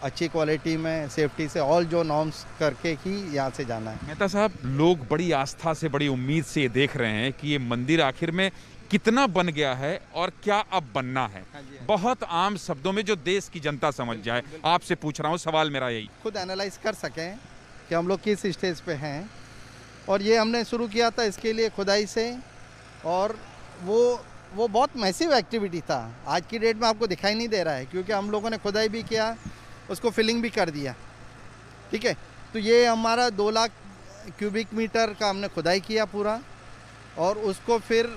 अच्छी क्वालिटी में सेफ्टी से ऑल जो नॉर्म्स करके ही यहाँ से जाना है। मेहता साहब, लोग बड़ी आस्था से बड़ी उम्मीद से ये देख रहे हैं कि ये मंदिर आखिर में कितना बन गया है और क्या अब बनना है। बहुत आम शब्दों में जो देश की जनता समझ जाए, आपसे पूछ रहा हूँ, सवाल मेरा यही। खुद एनालाइज कर सकें कि हम लोग किस स्टेज पे हैं और ये हमने शुरू किया था इसके लिए खुदाई से और वो बहुत मैसिव एक्टिविटी था। आज की डेट में आपको दिखाई नहीं दे रहा है क्योंकि हम लोगों ने खुदाई भी किया, उसको फिलिंग भी कर दिया। ठीक है, तो ये हमारा 2 लाख क्यूबिक मीटर का हमने खुदाई किया पूरा और उसको फिर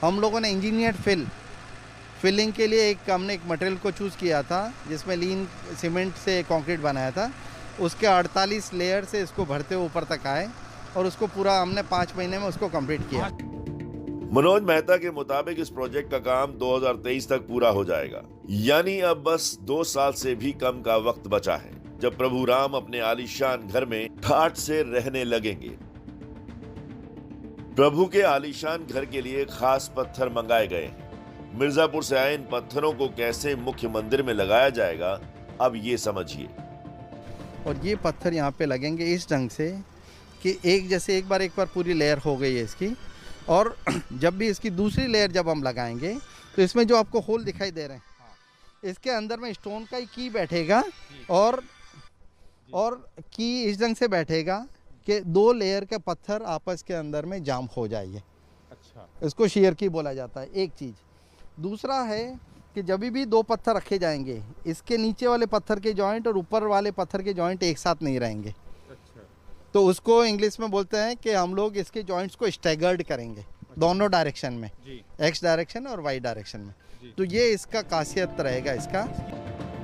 हम लोगों ने इंजीनियर्ड फिलिंग के लिए हमने एक मटेरियल को चूज़ किया था जिसमें लीन सीमेंट से कंक्रीट बनाया था। उसके 48 लेयर से इसको भरते ऊपर तक आए और उसको पूरा हमने 5 महीने में उसको कंप्लीट किया। मनोज मेहता के मुताबिक इस प्रोजेक्ट का काम 2023 तक पूरा हो जाएगा, यानी अब बस 2 साल से भी कम का वक्त बचा है जब प्रभु राम अपने आलीशान घर में ठाठ से रहने लगेंगे। प्रभु के आलीशान घर के लिए खास पत्थर मंगाए गए हैं। मिर्जापुर से आए इन पत्थरों को कैसे मुख्य मंदिर में लगाया जाएगा, अब ये समझिए। और ये पत्थर यहाँ पे लगेंगे इस ढंग से कि एक बार पूरी लेयर हो गई है इसकी, और जब भी इसकी दूसरी लेयर जब हम लगाएंगे तो इसमें जो आपको होल दिखाई दे रहे हैं इसके अंदर में स्टोन का ही की बैठेगा और की इस ढंग से बैठेगा कि 2 लेयर के पत्थर आपस के अंदर में जाम हो जाएंगे। अच्छा, इसको शेयर की बोला जाता है। एक चीज़ दूसरा है कि जब भी 2 पत्थर रखे जाएंगे इसके नीचे वाले पत्थर के जॉइंट और ऊपर वाले पत्थर के जॉइंट एक साथ नहीं रहेंगे। तो उसको इंग्लिश में बोलते हैं कि हम लोग इसके जॉइंट्स को स्टैगर्ड करेंगे दोनों डायरेक्शन में, एक्स डायरेक्शन और वाई डायरेक्शन में। तो ये इसका खासियत रहेगा इसका।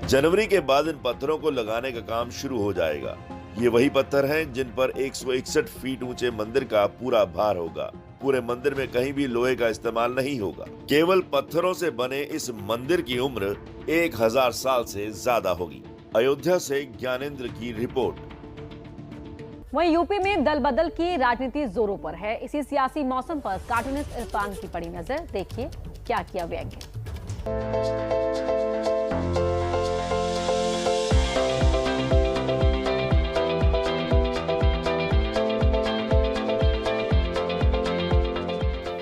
जनवरी के बाद इन पत्थरों को लगाने का काम शुरू हो जाएगा, ये वही पत्थर हैं जिन पर 161 फीट ऊंचे मंदिर का पूरा भार होगा। पूरे मंदिर में कहीं भी लोहे का इस्तेमाल नहीं होगा। केवल पत्थरों से बने इस मंदिर की उम्र 1000 साल से ज्यादा होगी। अयोध्या से ज्ञानेंद्र की रिपोर्ट। वहीं यूपी में दल बदल की राजनीति जोरों पर है। इसी सियासी मौसम पर कार्टूनिस्ट इरफान की पड़ी नजर। देखिए क्या किया व्यंग्य।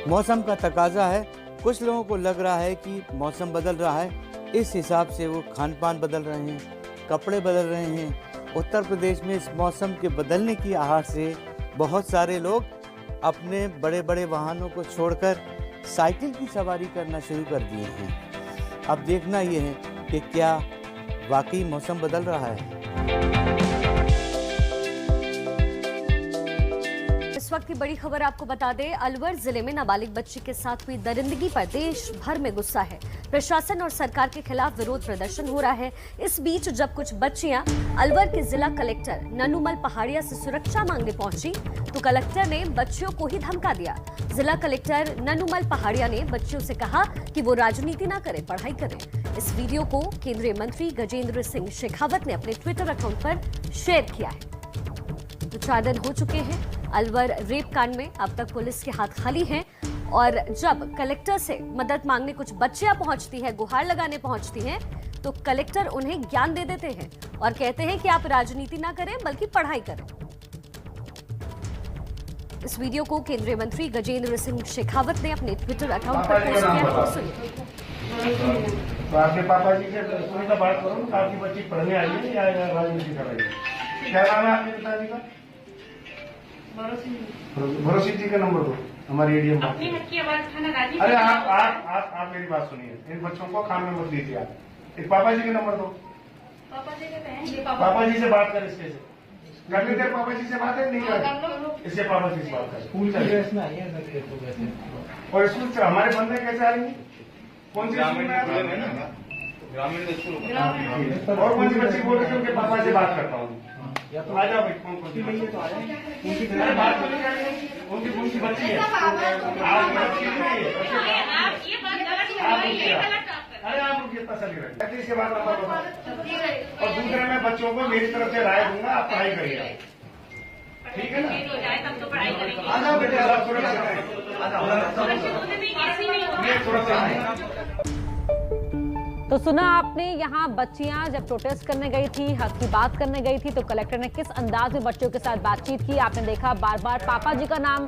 मौसम का तकाजा है। कुछ लोगों को लग रहा है कि मौसम बदल रहा है, इस हिसाब से वो खान पान बदल रहे हैं, कपड़े बदल रहे हैं। उत्तर प्रदेश में इस मौसम के बदलने की आहट से बहुत सारे लोग अपने बड़े बड़े वाहनों को छोड़कर साइकिल की सवारी करना शुरू कर दिए हैं। अब देखना ये है कि क्या वाकई मौसम बदल रहा है। इस वक्त की बड़ी खबर आपको बता दें, अलवर जिले में नाबालिग बच्ची के साथ हुई दरिंदगी पर देश भर में गुस्सा है। प्रशासन और सरकार के खिलाफ विरोध प्रदर्शन हो रहा है। इस बीच जब कुछ बच्चियां अलवर के जिला कलेक्टर ननुमल पहाड़िया से सुरक्षा मांगने पहुंची तो कलेक्टर ने बच्चियों को ही धमका दिया। जिला कलेक्टर ननुमल पहाड़िया ने बच्चियों से कहा कि वो राजनीति ना करें, पढ़ाई करें। इस वीडियो को केंद्रीय मंत्री गजेंद्र सिंह शेखावत ने अपने ट्विटर अकाउंट पर शेयर किया है। तो 4 दिन हो चुके हैं अलवर रेप कांड में। अब तक पुलिस के हाथ खाली हैं और जब कलेक्टर से मदद मांगने कुछ बच्चियां पहुंचती हैं, गुहार लगाने पहुंचती हैं, तो कलेक्टर उन्हें ज्ञान दे देते हैं और कहते हैं कि आप राजनीति ना करें बल्कि पढ़ाई करें। इस वीडियो को केंद्रीय मंत्री गजेंद्र सिंह शेखावत ने अपने ट्विटर अकाउंट पर पोस्ट किया है। सुनिए। तो आपके पापा जी से सुनी का बात करो ना, आपकी बच्ची पढ़ने आई है या राजनीति कर रही है? क्या नाम है आपके पिताजी का? भरोसी जी का नंबर दो, हमारी एडीएम बात। अरे आप मेरी बात सुनिए, इन बच्चों को खान में मत दीजिए आप। एक पापा जी का नंबर दो, पापा जी से बात कर। इसके से कर लेते, पापा जी से बात है नहीं कर, इससे पापा जी से बात कर। स्कूल चलिए और स्कूल से हमारे बंदे कैसे आएंगे? कौन सी स्कूल में? ग्रामीण स्कूल। और कौन सी बच्ची बोल रही है उनके पापा से बात करता हूँ। आ जाओ भाई, कौन सी तो आ जाए बात तो नहीं करेंगे। कौन सी बच्ची है? अरे आप रुकिए, तसल्ली रखें। इसके बाद और दूसरे मैं बच्चों को मेरी तरफ से राय दूंगा, आप पढ़ाई करिए, ठीक है ना? आ जाओ बेटे, तो सुना आपने, यहाँ बच्चियां जब प्रोटेस्ट करने गई थी, हक की बात करने गई थी, तो कलेक्टर ने किस अंदाज में बच्चों के साथ बातचीत की। आपने देखा बार बार पापा जी का नाम,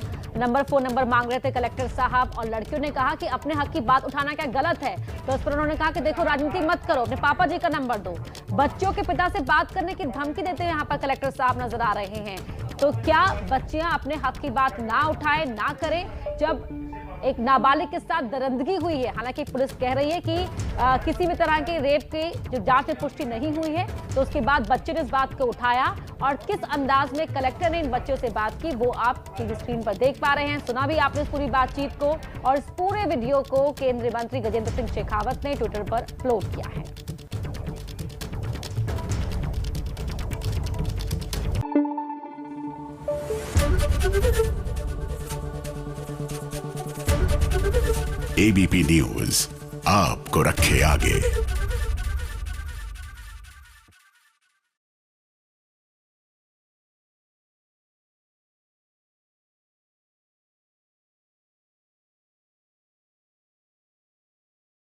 फोन नंबर मांग रहे थे कलेक्टर साहब, और लड़कियों ने कहा कि अपने हक की बात उठाना क्या गलत है। तो उस पर उन्होंने कहा कि देखो राजनीति मत करो, अपने पापा जी का नंबर दो। बच्चों के पिता से बात करने की धमकी देते हुए यहाँ पर कलेक्टर साहब नजर आ रहे हैं। तो क्या बच्चियां अपने हक की बात ना उठाए, ना करें, जब एक नाबालिग के साथ दरिंदगी हुई है? हालांकि पुलिस कह रही है कि किसी भी तरह के रेप के जो जांच में पुष्टि नहीं हुई है। तो उसके बाद बच्चे ने इस बात को उठाया और किस अंदाज में कलेक्टर ने इन बच्चों से बात की वो आप टीवी स्क्रीन पर देख पा रहे हैं। सुना भी आपने इस पूरी बातचीत को, और इस पूरे वीडियो को केंद्रीय मंत्री गजेंद्र सिंह शेखावत ने ट्विटर पर अपलोड किया है। एबीपी न्यूज आपको रखे आगे।